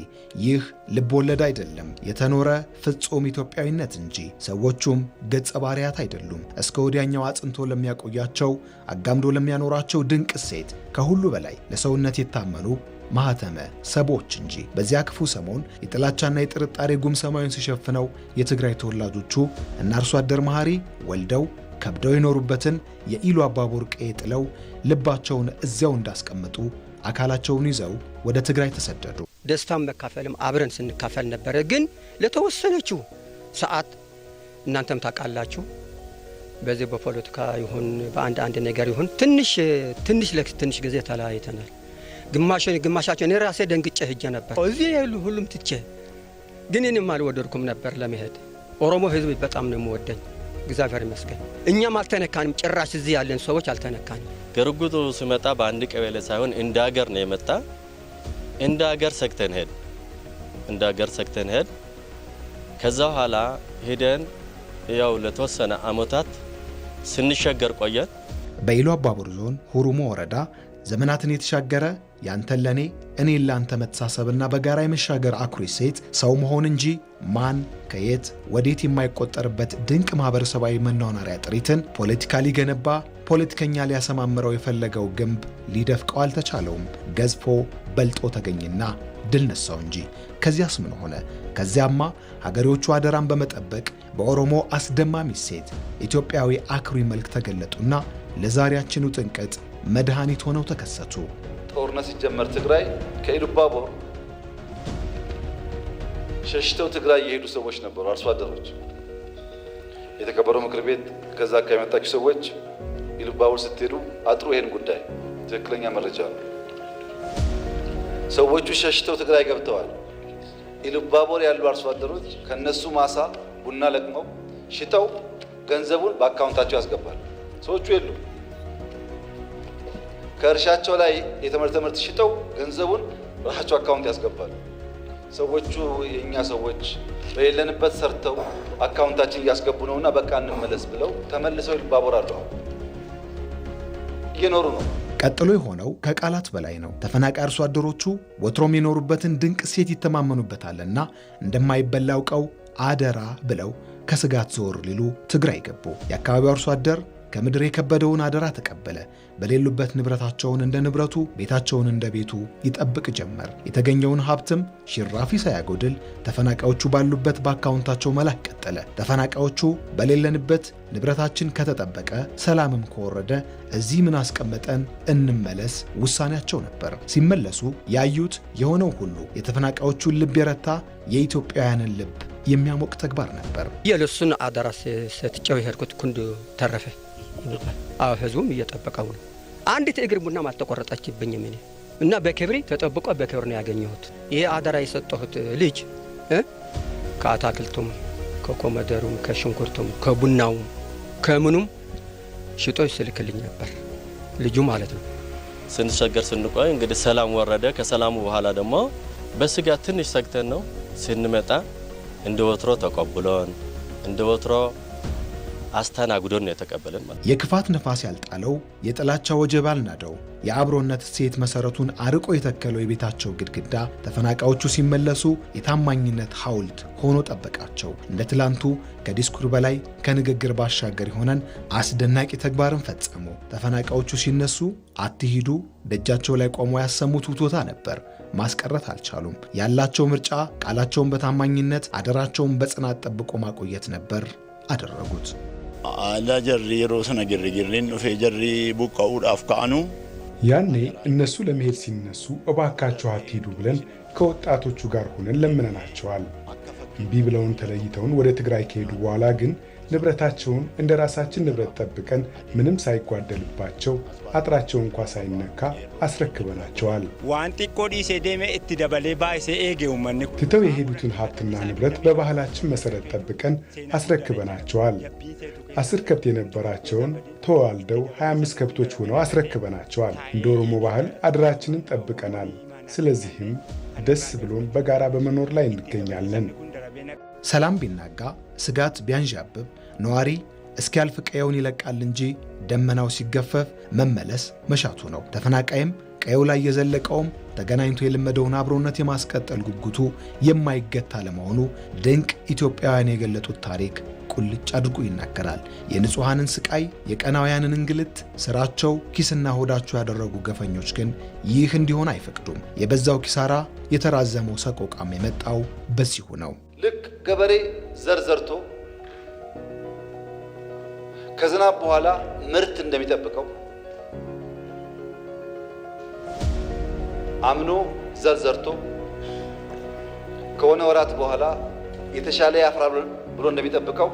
ይህ ልብ ወለድ አይደለም፣ የተኖረ ፍጹም ኢትዮጵያዊነት እንጂ። ሰዎቹም ገጸ ባህሪያት አይደሉም። እስከ ወዲያኛው አጽንቶ ለሚያቆያቸው አጋምዶ ለሚያኖራቸው ድንቅ እሴት፣ ከሁሉ በላይ ለሰውነት የታመኑ ማህተመ ሰቦች እንጂ። በዚያ ክፉ ሰሞን የጥላቻና የጥርጣሬ ጉም ሰማዩን ሲሸፍነው የትግራይ ተወላጆቹ እና አርሶ አደር መሐሪ ወልደው ከብደው የኖሩበትን የኢሉ አባቦር ቀዬ ጥለው ልባቸውን እዚያው እንዳስቀመጡ አካላቸውን ይዘው ወደ ትግራይ ተሰደዱ። ደስታም መካፈልም አብረን ስንካፈል ነበረ። ግን ለተወሰነችው ሰዓት እናንተም ታውቃላችሁ፣ በዚህ በፖለቲካ ይሁን በአንድ ነገር ይሁን ትንሽ ጊዜ ተለያይተናል። ግማሻቸው እኔ ራሴ ደንግጬ ሄጄ ነበር። እዚህ ሁሉም ትቼ ግን እኔም አልወደድኩም ነበር ለመሄድ። ኦሮሞ ህዝብ በጣም ነው የምወደኝ። እግዚአብሔር ይመስገን እኛም አልተነካንም። ጭራሽ እዚህ ያለን ሰዎች አልተነካንም። ግርጉጡ ሲመጣ በአንድ ቀበሌ ሳይሆን እንደ ሀገር ነው የመጣ። እንደ ሀገር ሰክተን ሄድ ከዛ በኋላ ሄደን ያው ለተወሰነ አመታት ስንሸገር ቆየን። በኢሉ አባቦር ዞን ሁሩሞ ወረዳ ዘመናትን የተሻገረ ያንተን ለኔ እኔ ላንተ መተሳሰብና በጋራ የመሻገር አኩሪ ሴት ሰው መሆን እንጂ ማን ከየት ወዴት የማይቆጠርበት ድንቅ ማህበረሰባዊ መኗኗሪያ ጥሪትን ፖለቲካ ሊገነባ ፖለቲከኛ ሊያሰማምረው የፈለገው ግንብ ሊደፍቀው አልተቻለውም። ገዝፎ በልጦ ተገኘና ድል ነሳው እንጂ። ከዚያስ ምን ሆነ? ከዚያማ ሀገሬዎቹ አደራን በመጠበቅ በኦሮሞ አስደማሚ ሴት ኢትዮጵያዊ አኩሪ መልክ ተገለጡና ለዛሬያችኑ ጥንቅጥ መድኃኒት ሆነው ተከሰቱ። ጦርነት ሲጀመር ትግራይ ከኢሉ አባቦር ሸሽተው ትግራይ የሄዱ ሰዎች ነበሩ፣ አርሶ አደሮች። የተከበረው ምክር ቤት ከዛ አካባቢ የመጣችሁ ሰዎች ኢሉ አባቦር ስትሄዱ አጥሩ ይሄን ጉዳይ ትክክለኛ መረጃ ነው። ሰዎቹ ሸሽተው ትግራይ ገብተዋል። ኢሉ አባቦር ያሉ አርሶ አደሮች ከነሱ ማሳ ቡና ለቅመው ሽጠው ገንዘቡን በአካውንታቸው ያስገባሉ። ሰዎቹ የሉ ከእርሻቸው ላይ የተመረተ ምርት ሽጠው ገንዘቡን ራሳቸው አካውንት ያስገባሉ። ሰዎቹ የኛ ሰዎች በሌለንበት ሰርተው አካውንታችን እያስገቡ ነውና በቃ እንመለስ ብለው ተመልሰው ኢሉ አባቦር አሉ እየኖሩ ነው። ቀጥሎ የሆነው ከቃላት በላይ ነው። ተፈናቃይ አርሶ አደሮቹ ወትሮም የኖሩበትን ድንቅ ሴት ይተማመኑበታልና እንደማይበላ አውቀው አደራ ብለው ከስጋት ዞር ሊሉ ትግራይ ገቡ። የአካባቢው አርሶ አደር ከምድር የከበደውን አደራ ተቀበለ። በሌሉበት ንብረታቸውን እንደ ንብረቱ ቤታቸውን እንደ ቤቱ ይጠብቅ ጀመር። የተገኘውን ሀብትም ሽራፊ ሳያጎድል ተፈናቃዮቹ ባሉበት በአካውንታቸው መላክ ቀጠለ። ተፈናቃዮቹ በሌለንበት ንብረታችን ከተጠበቀ ሰላምም ከወረደ እዚህ ምን አስቀመጠን እንመለስ ውሳኔያቸው ነበር። ሲመለሱ ያዩት የሆነው ሁሉ የተፈናቃዮቹን ልብ የረታ የኢትዮጵያውያንን ልብ የሚያሞቅ ተግባር ነበር። የለሱን አደራ ሰጥቼው የሄድኩት ኩንዱ ተረፈ። ህዝቡም እየጠበቀው ነው። አንዲት እግር ቡናም አልተቆረጠችብኝም እኔ እና በክብሪ ተጠብቆ በክብር ነው ያገኘሁት። ይሄ አደራ የሰጠሁት ልጅ ከአታክልቱም ከኮመደሩም ከሽንኩርቱም ከቡናውም ከምኑም ሽጦ ይስልክልኝ ነበር ልጁ ማለት ነው። ስንቸገር ስንቆይ እንግዲህ ሰላም ወረደ። ከሰላሙ በኋላ ደግሞ በስጋት ትንሽ ሰግተን ነው ስንመጣ እንደ ወትሮ ተቀብሎን እንደ ወትሮ አስተናግዶን ነው የተቀበለን ማለት። የክፋት ነፋስ ያልጣለው የጥላቻ ወጀብ አልናደው የአብሮነት እሴት መሰረቱን አርቆ የተከለው የቤታቸው ግድግዳ ተፈናቃዮቹ ሲመለሱ የታማኝነት ሐውልት ሆኖ ጠበቃቸው። እንደ ትላንቱ ከዲስኩር በላይ ከንግግር ባሻገር የሆነን አስደናቂ ተግባርን ፈጸሙ። ተፈናቃዮቹ ሲነሱ አትሂዱ ደጃቸው ላይ ቆመው ያሰሙት ውቶታ ነበር። ማስቀረት አልቻሉም። ያላቸው ምርጫ ቃላቸውን በታማኝነት አደራቸውን በጽናት ጠብቆ ማቆየት ነበር። አደረጉት። አላጀሪ ሮሰነ ግርግርን ፌጀሪ ቡቃው አፍካኑ ያኔ እነሱ ለመሄድ ሲነሱ እባካችሁ አትሂዱ ብለን ከወጣቶቹ ጋር ሆነን ለምነናቸዋል። እምቢ ብለውን ተለይተውን ወደ ትግራይ ከሄዱ በኋላ ግን ንብረታቸውን እንደ ራሳችን ንብረት ጠብቀን ምንም ሳይጓደልባቸው አጥራቸው እንኳ ሳይነካ አስረክበናቸዋል። ዋንቲ ኮዲ ሴዴሜ እትደበሌ ባይሴ ኤጌው ማን ትተው የሄዱትን ሀብትና ንብረት በባህላችን መሰረት ጠብቀን አስረክበናቸዋል። 10 ከብት የነበራቸውን ተዋልደው 25 ከብቶች ሆነው አስረክበናቸዋል። እንደ ኦሮሞ ባህል አድራችንን ጠብቀናል። ስለዚህም ደስ ብሎን በጋራ በመኖር ላይ እንገኛለን። ሰላም ቢናጋ ስጋት ቢያንዣብብ ነዋሪ እስኪያልፍ ቀየውን ይለቃል እንጂ ደመናው ሲገፈፍ መመለስ መሻቱ ነው። ተፈናቃይም ቀየው ላይ የዘለቀውም ተገናኝቶ የለመደውን አብሮነት የማስቀጠል ጉጉቱ የማይገታ ለመሆኑ ድንቅ ኢትዮጵያውያን የገለጡት ታሪክ ቁልጭ አድርጎ ይናገራል። የንጹሃንን ስቃይ፣ የቀናውያንን እንግልት ስራቸው ኪስና ሆዳቸው ያደረጉ ገፈኞች ግን ይህ እንዲሆን አይፈቅዱም። የበዛው ኪሳራ፣ የተራዘመው ሰቆቃም የመጣው በዚሁ ነው። ልክ ገበሬ ዘር ዘርቶ ከዝናብ በኋላ ምርት እንደሚጠብቀው አምኖ ዘር ዘርቶ ከሆነ ወራት በኋላ የተሻለ ያፍራል ብሎ እንደሚጠብቀው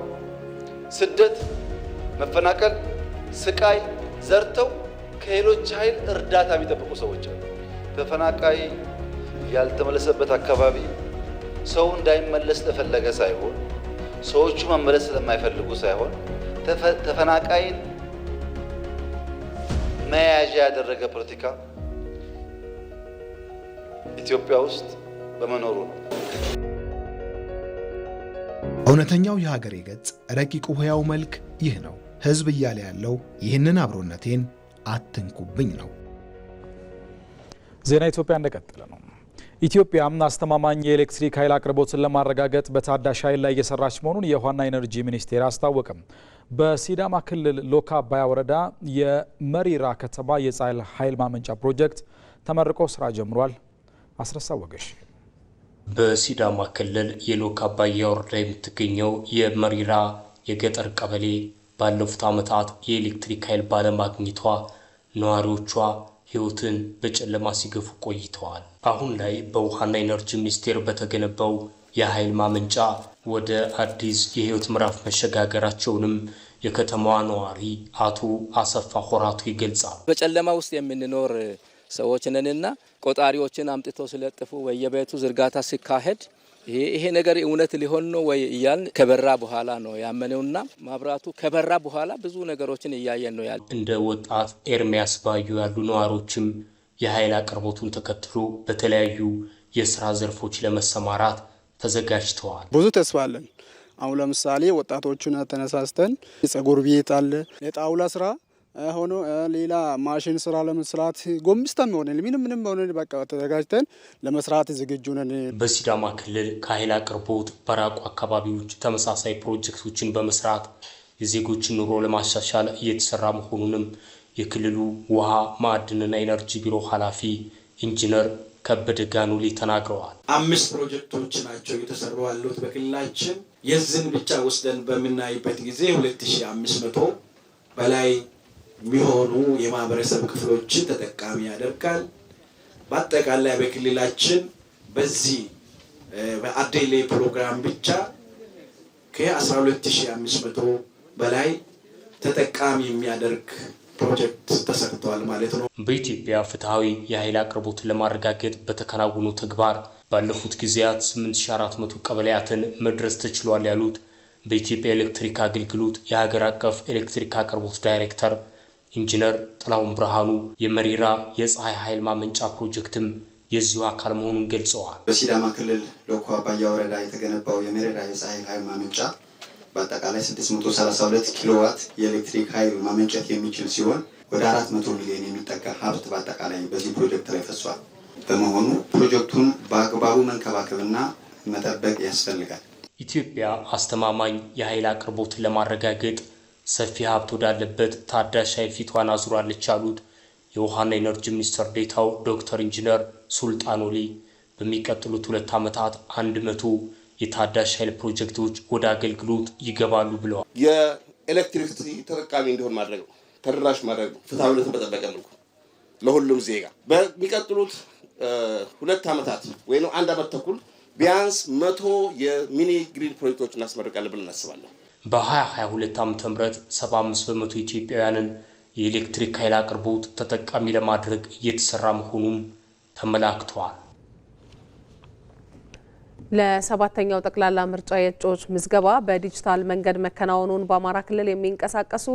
ስደት፣ መፈናቀል፣ ስቃይ ዘርተው ከሌሎች ኃይል እርዳታ የሚጠብቁ ሰዎች አሉ። ተፈናቃይ ያልተመለሰበት አካባቢ ሰው እንዳይመለስ ተፈለገ ሳይሆን ሰዎቹ መመለስ ስለማይፈልጉ ሳይሆን ተፈናቃይን መያዣ ያደረገ ፖለቲካ ኢትዮጵያ ውስጥ በመኖሩ ነው። እውነተኛው የሀገሬ ገጽ ረቂቁ ሕያው መልክ ይህ ነው። ሕዝብ እያለ ያለው ይህንን አብሮነቴን አትንኩብኝ ነው። ዜና ኢትዮጵያ እንደቀጠለ ነው። ኢትዮጵያ አስተማማኝ የኤሌክትሪክ ኃይል አቅርቦትን ለማረጋገጥ በታዳሽ ኃይል ላይ እየሰራች መሆኑን የውሃና ኢነርጂ ሚኒስቴር አስታወቀም። በሲዳማ ክልል ሎካ አባያ ወረዳ የመሪራ ከተማ የፀሐይ ኃይል ማመንጫ ፕሮጀክት ተመርቆ ስራ ጀምሯል። አስረሳ ወገሽ በሲዳማ ክልል የሎካ አባያ ወረዳ የምትገኘው የመሪራ የገጠር ቀበሌ ባለፉት ዓመታት የኤሌክትሪክ ኃይል ባለማግኘቷ ነዋሪዎቿ ህይወትን በጨለማ ሲገፉ ቆይተዋል። አሁን ላይ በውሃና ኢነርጂ ሚኒስቴር በተገነባው የኃይል ማመንጫ ወደ አዲስ የህይወት ምዕራፍ መሸጋገራቸውንም የከተማዋ ነዋሪ አቶ አሰፋ ሆራቱ ይገልጻል። በጨለማ ውስጥ የምንኖር ሰዎች ነንና ቆጣሪዎችን አምጥቶ ስለጥፉ በየቤቱ ዝርጋታ ሲካሄድ ይሄ ነገር እውነት ሊሆን ነው ወይ እያልን ከበራ በኋላ ነው ያመነውና ማብራቱ ከበራ በኋላ ብዙ ነገሮችን እያየን ነው ያለ። እንደ ወጣት ኤርሚያስ ባዩ ያሉ ነዋሪዎችም የኃይል አቅርቦቱን ተከትሎ በተለያዩ የስራ ዘርፎች ለመሰማራት ተዘጋጅተዋል። ብዙ ተስፋ አለን። አሁን ለምሳሌ ወጣቶቹን ተነሳስተን የጸጉር ቤት አለ፣ የጣውላ ስራ ሆኖ ሌላ ማሽን ስራ ለመስራት ጎምስተን ሆነ ምንም ሆነ በቃ ተዘጋጅተን ለመስራት ዝግጁ ነን። በሲዳማ ክልል ከኃይል አቅርቦት በራቁ አካባቢዎች ተመሳሳይ ፕሮጀክቶችን በመስራት የዜጎችን ኑሮ ለማሻሻል እየተሰራ መሆኑንም የክልሉ ውሃ ማዕድንና ኢነርጂ ቢሮ ኃላፊ ኢንጂነር ከበደ ጋኑሊ ተናግረዋል። 5 ፕሮጀክቶች ናቸው የተሰሩ ያሉት በክልላችን። የዝን ብቻ ወስደን በምናይበት ጊዜ 2500 በላይ የሚሆኑ የማህበረሰብ ክፍሎችን ተጠቃሚ ያደርጋል። በአጠቃላይ በክልላችን በዚህ በአዴሌ ፕሮግራም ብቻ ከ12500 በላይ ተጠቃሚ የሚያደርግ ፕሮጀክት ተሰርቷል ማለት ነው። በኢትዮጵያ ፍትሃዊ የኃይል አቅርቦትን ለማረጋገጥ በተከናወኑ ተግባር ባለፉት ጊዜያት 8400 ቀበሌያትን መድረስ ተችሏል ያሉት በኢትዮጵያ ኤሌክትሪክ አገልግሎት የሀገር አቀፍ ኤሌክትሪክ አቅርቦት ዳይሬክተር ኢንጂነር ጥላሁን ብርሃኑ የመሪራ የፀሐይ ኃይል ማመንጫ ፕሮጀክትም የዚሁ አካል መሆኑን ገልጸዋል። በሲዳማ ክልል ሎካ አባያ ወረዳ የተገነባው የመሪራ የፀሐይ ኃይል ማመንጫ በአጠቃላይ 632 ኪሎዋት የኤሌክትሪክ ኃይል ማመንጨት የሚችል ሲሆን ወደ 400 ሚሊዮን የሚጠጋ ሀብት በአጠቃላይ በዚህ ፕሮጀክት ላይ ፈሷል። በመሆኑ ፕሮጀክቱን በአግባቡ መንከባከብና መጠበቅ ያስፈልጋል። ኢትዮጵያ አስተማማኝ የኃይል አቅርቦትን ለማረጋገጥ ሰፊ ሀብት ወዳለበት ታዳሽ ኃይል ፊቷን አዙራለች ያሉት የውሃና ኢነርጂ ሚኒስትር ዴኤታው ዶክተር ኢንጂነር ሱልጣን ኦሊ በሚቀጥሉት 2 ዓመታት 100 የታዳሽ ኃይል ፕሮጀክቶች ወደ አገልግሎት ይገባሉ ብለዋል። የኤሌክትሪክሲቲ ተጠቃሚ እንዲሆን ማድረግ ነው፣ ተደራሽ ማድረግ ነው፣ ፍትሐዊነትን በጠበቀ መልኩ ለሁሉም ዜጋ በሚቀጥሉት 2 ዓመታት ወይም 1 ዓመት ተኩል ቢያንስ 100 የሚኒ ግሪድ ፕሮጀክቶች እናስመርቃለን ብለን እናስባለን። በ2022 ዓ.ም 75 በመቶ ኢትዮጵያውያንን የኤሌክትሪክ ኃይል አቅርቦት ተጠቃሚ ለማድረግ እየተሰራ መሆኑም ተመላክቷል። ለሰባተኛው ጠቅላላ ምርጫ የእጩዎች ምዝገባ በዲጂታል መንገድ መከናወኑን በአማራ ክልል የሚንቀሳቀሱ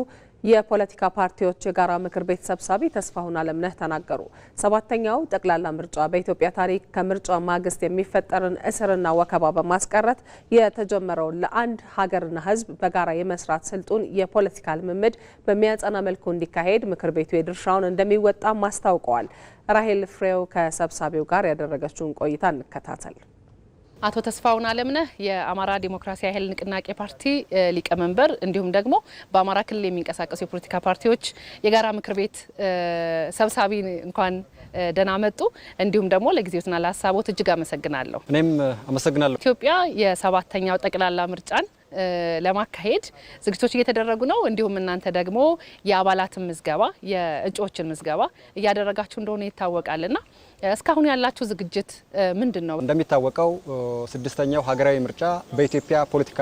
የፖለቲካ ፓርቲዎች የጋራ ምክር ቤት ሰብሳቢ ተስፋሁን አለምነህ ተናገሩ። ሰባተኛው ጠቅላላ ምርጫ በኢትዮጵያ ታሪክ ከምርጫ ማግስት የሚፈጠርን እስርና ወከባ በማስቀረት የተጀመረውን ለአንድ ሀገርና ሕዝብ በጋራ የመስራት ስልጡን የፖለቲካ ልምምድ በሚያጸና መልኩ እንዲካሄድ ምክር ቤቱ የድርሻውን እንደሚወጣም አስታውቀዋል። ራሄል ፍሬው ከሰብሳቢው ጋር ያደረገችውን ቆይታ እንከታተል። አቶ ተስፋሁን አለምነህ የአማራ ዲሞክራሲያዊ ኃይል ንቅናቄ ፓርቲ ሊቀመንበር እንዲሁም ደግሞ በአማራ ክልል የሚንቀሳቀሱ የፖለቲካ ፓርቲዎች የጋራ ምክር ቤት ሰብሳቢ እንኳን ደህና መጡ። እንዲሁም ደግሞ ለጊዜውና ለሀሳቦት እጅግ አመሰግናለሁ። እኔም አመሰግናለሁ። ኢትዮጵያ የሰባተኛው ጠቅላላ ምርጫን ለማካሄድ ዝግጅቶች እየተደረጉ ነው። እንዲሁም እናንተ ደግሞ የአባላትን ምዝገባ የእጩዎችን ምዝገባ እያደረጋችሁ እንደሆነ ይታወቃልና እስካሁን ያላችሁ ዝግጅት ምንድነው? እንደሚታወቀው ስድስተኛው ሀገራዊ ምርጫ በኢትዮጵያ ፖለቲካ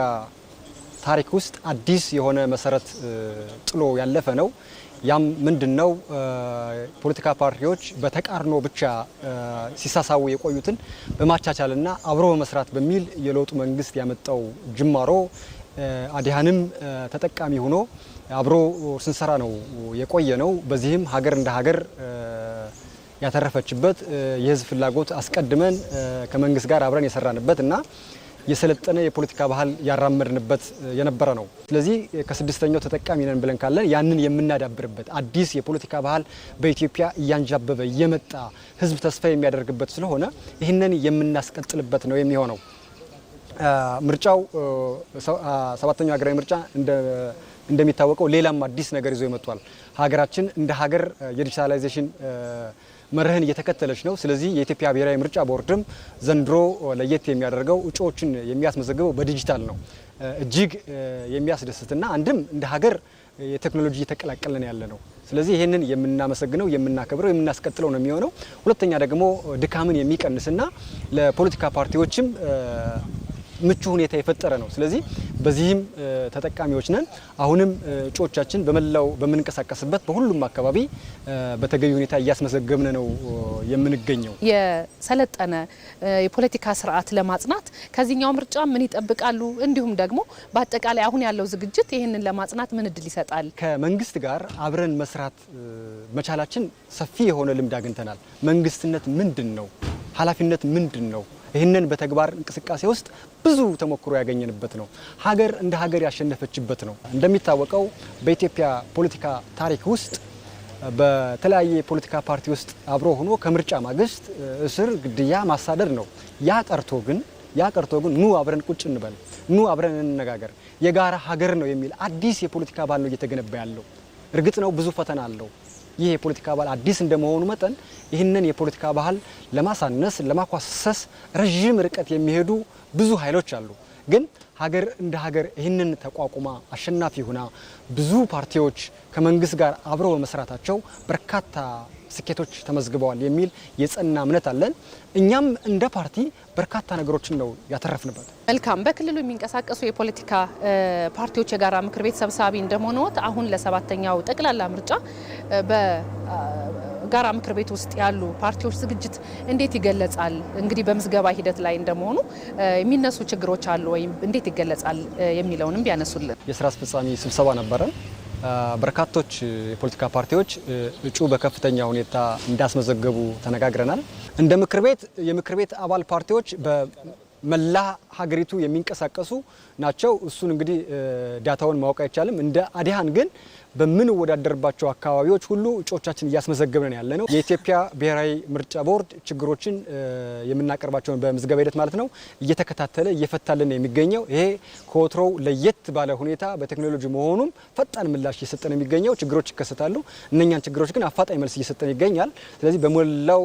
ታሪክ ውስጥ አዲስ የሆነ መሰረት ጥሎ ያለፈ ነው። ያም ምንድነው? ፖለቲካ ፓርቲዎች በተቃርኖ ብቻ ሲሳሳው የቆዩትን በማቻቻልና አብሮ በመስራት በሚል የለውጡ መንግስት ያመጣው ጅማሮ አዲሃንም ተጠቃሚ ሆኖ አብሮ ስንሰራ ነው የቆየ ነው። በዚህም ሀገር እንደ ሀገር ያተረፈችበት የህዝብ ፍላጎት አስቀድመን ከመንግስት ጋር አብረን የሰራንበት እና የሰለጠነ የፖለቲካ ባህል ያራመድንበት የነበረ ነው። ስለዚህ ከስድስተኛው ተጠቃሚ ነን ብለን ካለን ያንን የምናዳብርበት አዲስ የፖለቲካ ባህል በኢትዮጵያ እያንጃበበ እየመጣ ህዝብ ተስፋ የሚያደርግበት ስለሆነ ይህንን የምናስቀጥልበት ነው የሚሆነው። ምርጫው ሰባተኛው ሀገራዊ ምርጫ እንደሚታወቀው ሌላም አዲስ ነገር ይዞ ይመጣል። ሀገራችን እንደ ሀገር የዲጂታላይዜሽን መርህን እየተከተለች ነው። ስለዚህ የኢትዮጵያ ብሔራዊ ምርጫ ቦርድም ዘንድሮ ለየት የሚያደርገው እጩዎችን የሚያስመዘግበው በዲጂታል ነው። እጅግ የሚያስደስትና አንድም እንደ ሀገር የቴክኖሎጂ እየተቀላቀለን ያለ ነው። ስለዚህ ይህንን የምናመሰግነው የምናከብረው የምናስቀጥለው ነው የሚሆነው። ሁለተኛ ደግሞ ድካምን የሚቀንስና ለፖለቲካ ፓርቲዎችም ምቹ ሁኔታ የፈጠረ ነው። ስለዚህ በዚህም ተጠቃሚዎች ነን። አሁንም እጩዎቻችን በመላው በምንንቀሳቀስበት በሁሉም አካባቢ በተገቢ ሁኔታ እያስመዘገብን ነው የምንገኘው። የሰለጠነ የፖለቲካ ስርዓት ለማጽናት ከዚህኛው ምርጫ ምን ይጠብቃሉ? እንዲሁም ደግሞ በአጠቃላይ አሁን ያለው ዝግጅት ይህንን ለማጽናት ምን እድል ይሰጣል? ከመንግስት ጋር አብረን መስራት መቻላችን ሰፊ የሆነ ልምድ አግኝተናል። መንግስትነት ምንድን ነው? ኃላፊነት ምንድን ነው? ይህንን በተግባር እንቅስቃሴ ውስጥ ብዙ ተሞክሮ ያገኘንበት ነው። ሀገር እንደ ሀገር ያሸነፈችበት ነው። እንደሚታወቀው በኢትዮጵያ ፖለቲካ ታሪክ ውስጥ በተለያየ የፖለቲካ ፓርቲ ውስጥ አብሮ ሆኖ ከምርጫ ማግስት እስር፣ ግድያ፣ ማሳደድ ነው። ያ ቀርቶ ግን ኑ አብረን ቁጭ እንበል፣ ኑ አብረን እንነጋገር፣ የጋራ ሀገር ነው የሚል አዲስ የፖለቲካ ባህል ነው እየተገነባ ያለው። እርግጥ ነው ብዙ ፈተና አለው። ይህ የፖለቲካ ባህል አዲስ እንደመሆኑ መጠን ይህንን የፖለቲካ ባህል ለማሳነስ ለማኳሰስ ረዥም ርቀት የሚሄዱ ብዙ ኃይሎች አሉ። ግን ሀገር እንደ ሀገር ይህንን ተቋቁማ አሸናፊ ሆና ብዙ ፓርቲዎች ከመንግስት ጋር አብረው በመስራታቸው በርካታ ስኬቶች ተመዝግበዋል የሚል የጸና እምነት አለን። እኛም እንደ ፓርቲ በርካታ ነገሮችን ነው ያተረፍንበት። መልካም። በክልሉ የሚንቀሳቀሱ የፖለቲካ ፓርቲዎች የጋራ ምክር ቤት ሰብሳቢ እንደመሆኑት አሁን ለሰባተኛው ጠቅላላ ምርጫ በጋራ ምክር ቤት ውስጥ ያሉ ፓርቲዎች ዝግጅት እንዴት ይገለጻል? እንግዲህ በምዝገባ ሂደት ላይ እንደመሆኑ የሚነሱ ችግሮች አሉ ወይም እንዴት ይገለጻል የሚለውንም ቢያነሱልን። የስራ አስፈጻሚ ስብሰባ ነበረን። በርካቶች የፖለቲካ ፓርቲዎች እጩ በከፍተኛ ሁኔታ እንዳስመዘገቡ ተነጋግረናል። እንደ ምክር ቤት የምክር ቤት አባል ፓርቲዎች መላ ሀገሪቱ የሚንቀሳቀሱ ናቸው። እሱን እንግዲህ ዳታውን ማወቅ አይቻልም። እንደ አዲሃን ግን በምንወዳደርባቸው አካባቢዎች ሁሉ እጩዎቻችን እያስመዘገብን ያለ ነው። የኢትዮጵያ ብሔራዊ ምርጫ ቦርድ ችግሮችን የምናቀርባቸውን በምዝገባ ሂደት ማለት ነው እየተከታተለ እየፈታልን የሚገኘው ይሄ ከወትሮው ለየት ባለ ሁኔታ በቴክኖሎጂ መሆኑም ፈጣን ምላሽ እየሰጠን የሚገኘው ችግሮች ይከሰታሉ። እነኛን ችግሮች ግን አፋጣኝ መልስ እየሰጠን ይገኛል። ስለዚህ በሞላው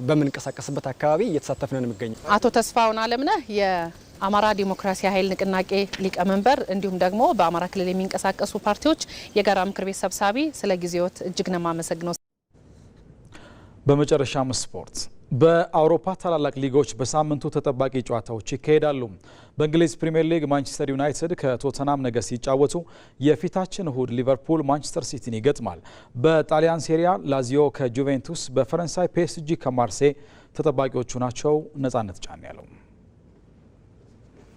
በምንቀሳቀስበት አካባቢ እየተሳተፍን ነው የሚገኘው። አቶ ተስፋውን አለምነህ የአማራ ዲሞክራሲያዊ ኃይል ንቅናቄ ሊቀመንበር እንዲሁም ደግሞ በአማራ ክልል የሚንቀሳቀሱ ፓርቲዎች የጋራ ምክር ቤት ሰብሳቢ፣ ስለ ጊዜዎት እጅግ ነው የማመሰግነው። በመጨረሻም ስፖርት። በአውሮፓ ታላላቅ ሊጎች በሳምንቱ ተጠባቂ ጨዋታዎች ይካሄዳሉ። በእንግሊዝ ፕሪሚየር ሊግ ማንቸስተር ዩናይትድ ከቶተናም ነገ ሲጫወቱ፣ የፊታችን እሁድ ሊቨርፑል ማንቸስተር ሲቲን ይገጥማል። በጣሊያን ሴሪያ ላዚዮ ከጁቬንቱስ፣ በፈረንሳይ ፒኤስጂ ከማርሴይ ተጠባቂዎቹ ናቸው። ነጻነት ጫን ያለው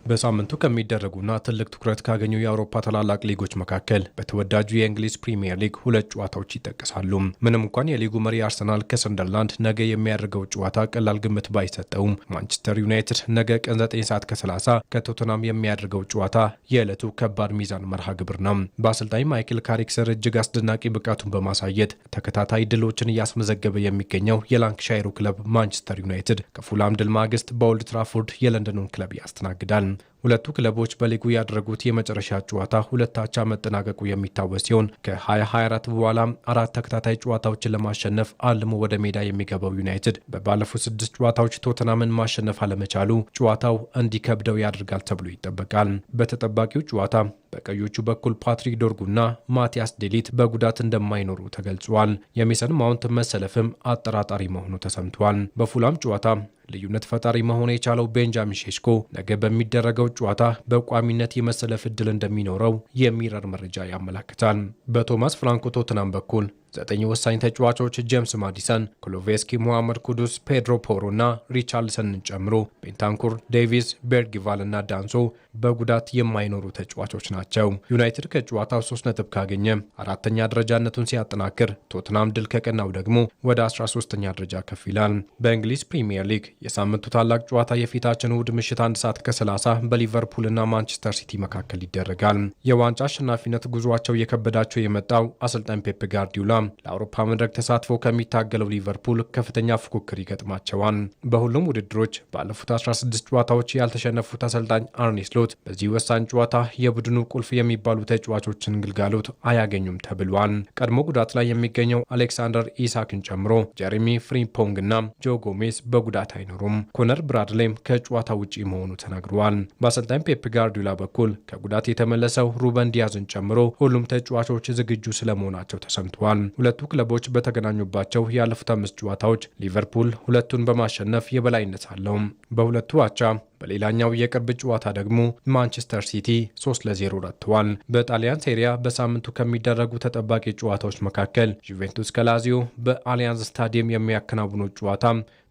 በሳምንቱ ከሚደረጉና ትልቅ ትኩረት ካገኙ የአውሮፓ ታላላቅ ሊጎች መካከል በተወዳጁ የእንግሊዝ ፕሪሚየር ሊግ 2 ጨዋታዎች ይጠቀሳሉ። ምንም እንኳን የሊጉ መሪ አርሰናል ከሰንደርላንድ ነገ የሚያደርገው ጨዋታ ቀላል ግምት ባይሰጠውም ማንቸስተር ዩናይትድ ነገ ቀን 9 ሰዓት ከ30 ከቶተናም የሚያደርገው ጨዋታ የዕለቱ ከባድ ሚዛን መርሃ ግብር ነው። በአሰልጣኝ ማይክል ካሪክ ስር እጅግ አስደናቂ ብቃቱን በማሳየት ተከታታይ ድሎችን እያስመዘገበ የሚገኘው የላንክሻይሩ ክለብ ማንቸስተር ዩናይትድ ከፉላም ድል ማግስት በኦልድ ትራፎርድ የለንደኑን ክለብ ያስተናግዳል። ሁለቱ ክለቦች በሊጉ ያደረጉት የመጨረሻ ጨዋታ 2-አቻ መጠናቀቁ የሚታወስ ሲሆን ከ2024 በኋላ 4 ተከታታይ ጨዋታዎችን ለማሸነፍ አልሞ ወደ ሜዳ የሚገባው ዩናይትድ በባለፉት 6 ጨዋታዎች ቶተናምን ማሸነፍ አለመቻሉ ጨዋታው እንዲከብደው ያደርጋል ተብሎ ይጠበቃል። በተጠባቂው ጨዋታ በቀዮቹ በኩል ፓትሪክ ዶርጉና ማቲያስ ዴሊት በጉዳት እንደማይኖሩ ተገልጿል። የሜሰን ማውንት መሰለፍም አጠራጣሪ መሆኑ ተሰምቷል። በፉላም ጨዋታ ልዩነት ፈጣሪ መሆን የቻለው ቤንጃሚን ሼሽኮ ነገ በሚደረገው ጨዋታ በቋሚነት የመሰለፍ ዕድል እንደሚኖረው የሚረር መረጃ ያመለክታል። በቶማስ ፍራንኮ ቶተናም በኩል 9 ወሳኝ ተጫዋቾች ጄምስ ማዲሰን፣ ክሎቬስኪ፣ ሙሐመድ ኩዱስ፣ ፔድሮ ፖሮ እና ሪቻርልሰንን ጨምሮ ቤንታንኩር፣ ዴቪስ፣ ቤርጊቫል እና ዳንሶ በጉዳት የማይኖሩ ተጫዋቾች ናቸው። ዩናይትድ ከጨዋታው 3 ነጥብ ካገኘ 4ኛ ደረጃነቱን ሲያጠናክር፣ ቶትናም ድል ከቀናው ደግሞ ወደ 13ኛ ደረጃ ከፍ ይላል። በእንግሊዝ ፕሪሚየር ሊግ የሳምንቱ ታላቅ ጨዋታ የፊታችን እሁድ ምሽት 1 ሰዓት ከ30 በሊቨርፑል እና ማንቸስተር ሲቲ መካከል ይደረጋል። የዋንጫ አሸናፊነት ጉዟቸው የከበዳቸው የመጣው አሰልጣኝ ፔፕ ጋርዲዮላ ለአውሮፓ መድረክ ተሳትፎ ከሚታገለው ሊቨርፑል ከፍተኛ ፉክክር ይገጥማቸዋል። በሁሉም ውድድሮች ባለፉት 16 ጨዋታዎች ያልተሸነፉት አሰልጣኝ አርኔ ስሎት በዚህ ወሳኝ ጨዋታ የቡድኑ ቁልፍ የሚባሉ ተጫዋቾችን ግልጋሎት አያገኙም ተብሏል። ቀድሞ ጉዳት ላይ የሚገኘው አሌክሳንደር ኢሳክን ጨምሮ ጀሬሚ ፍሪምፖንግ እና ጆ ጎሜዝ በጉዳት አይኖሩም። ኮነር ብራድሌም ከጨዋታ ውጪ መሆኑ ተነግሯል። በአሰልጣኝ ፔፕ ጋርዲዮላ በኩል ከጉዳት የተመለሰው ሩበን ዲያዝን ጨምሮ ሁሉም ተጫዋቾች ዝግጁ ስለመሆናቸው ተሰምተዋል። ሁለቱ ክለቦች በተገናኙባቸው ያለፉት 5 ጨዋታዎች ሊቨርፑል ሁለቱን በማሸነፍ የበላይነት አለው። በሁለቱ አቻ በሌላኛው የቅርብ ጨዋታ ደግሞ ማንቸስተር ሲቲ 3-0 ረትቷል። በጣሊያን ሴሪያ በሳምንቱ ከሚደረጉ ተጠባቂ ጨዋታዎች መካከል ጁቬንቱስ ከላዚዮ በአሊያንዝ ስታዲየም የሚያከናውኑት ጨዋታ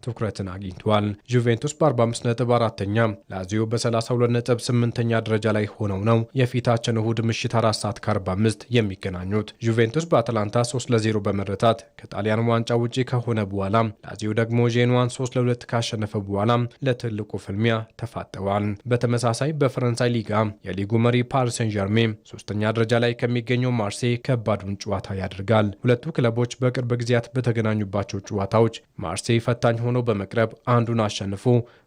ትኩረትን አግኝቷል። ጁቬንቱስ በ45 ነጥብ 4ኛ፣ ላዚዮ በ32 ነጥብ 8ኛ ደረጃ ላይ ሆነው ነው የፊታችን እሁድ ምሽት 4 ሰዓት ከ45 የሚገናኙት። ጁቬንቱስ በአትላንታ 3-0 በመረታት ከጣሊያን ዋንጫ ውጪ ከሆነ በኋላ ላዚዮ ደግሞ ጄኖዋን 3-2 ካሸነፈ በኋላ ለትልቁ ፍልሚያ ተፋጠዋል። በተመሳሳይ በፈረንሳይ ሊጋ የሊጉ መሪ ፓሪስ ሴን ዠርሜን 3ኛ ደረጃ ላይ ከሚገኘው ማርሴይ ከባዱን ጨዋታ ያደርጋል። ሁለቱ ክለቦች በቅርብ ጊዜያት በተገናኙባቸው ጨዋታዎች ማርሴይ ፈታኝ ሆኖ በመቅረብ አንዱን አሸንፎ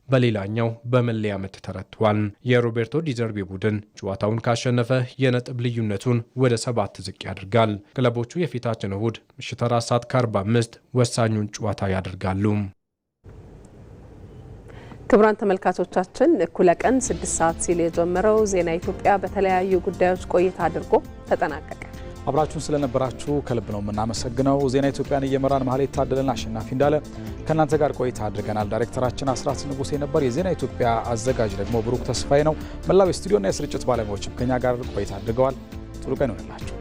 በሌላኛው በመለያ ምት ተረቷል። የሮቤርቶ ዲዘርቢ ቡድን ጨዋታውን ካሸነፈ የነጥብ ልዩነቱን ወደ 7 ዝቅ ያደርጋል። ክለቦቹ የፊታችን እሁድ ምሽት 4 ሰዓት ከ45 ወሳኙን ጨዋታ ያደርጋሉ። ክቡራን ተመልካቾቻችን እኩለ ቀን 6 ሰዓት ሲል የጀመረው ዜና ኢትዮጵያ በተለያዩ ጉዳዮች ቆይታ አድርጎ ተጠናቀቀ። አብራችሁን ስለነበራችሁ ከልብ ነው የምናመሰግነው። ዜና ኢትዮጵያን እየመራን መሀሌት ታደለና አሸናፊ እንዳለ ከእናንተ ጋር ቆይታ አድርገናል። ዳይሬክተራችን አስራት ንጉሴ ነበር። የዜና ኢትዮጵያ አዘጋጅ ደግሞ ብሩክ ተስፋዬ ነው። መላው የስቱዲዮና የስርጭት ባለሙያዎችም ከኛ ጋር ቆይታ አድርገዋል። ጥሩ ቀን ይሆንላችሁ።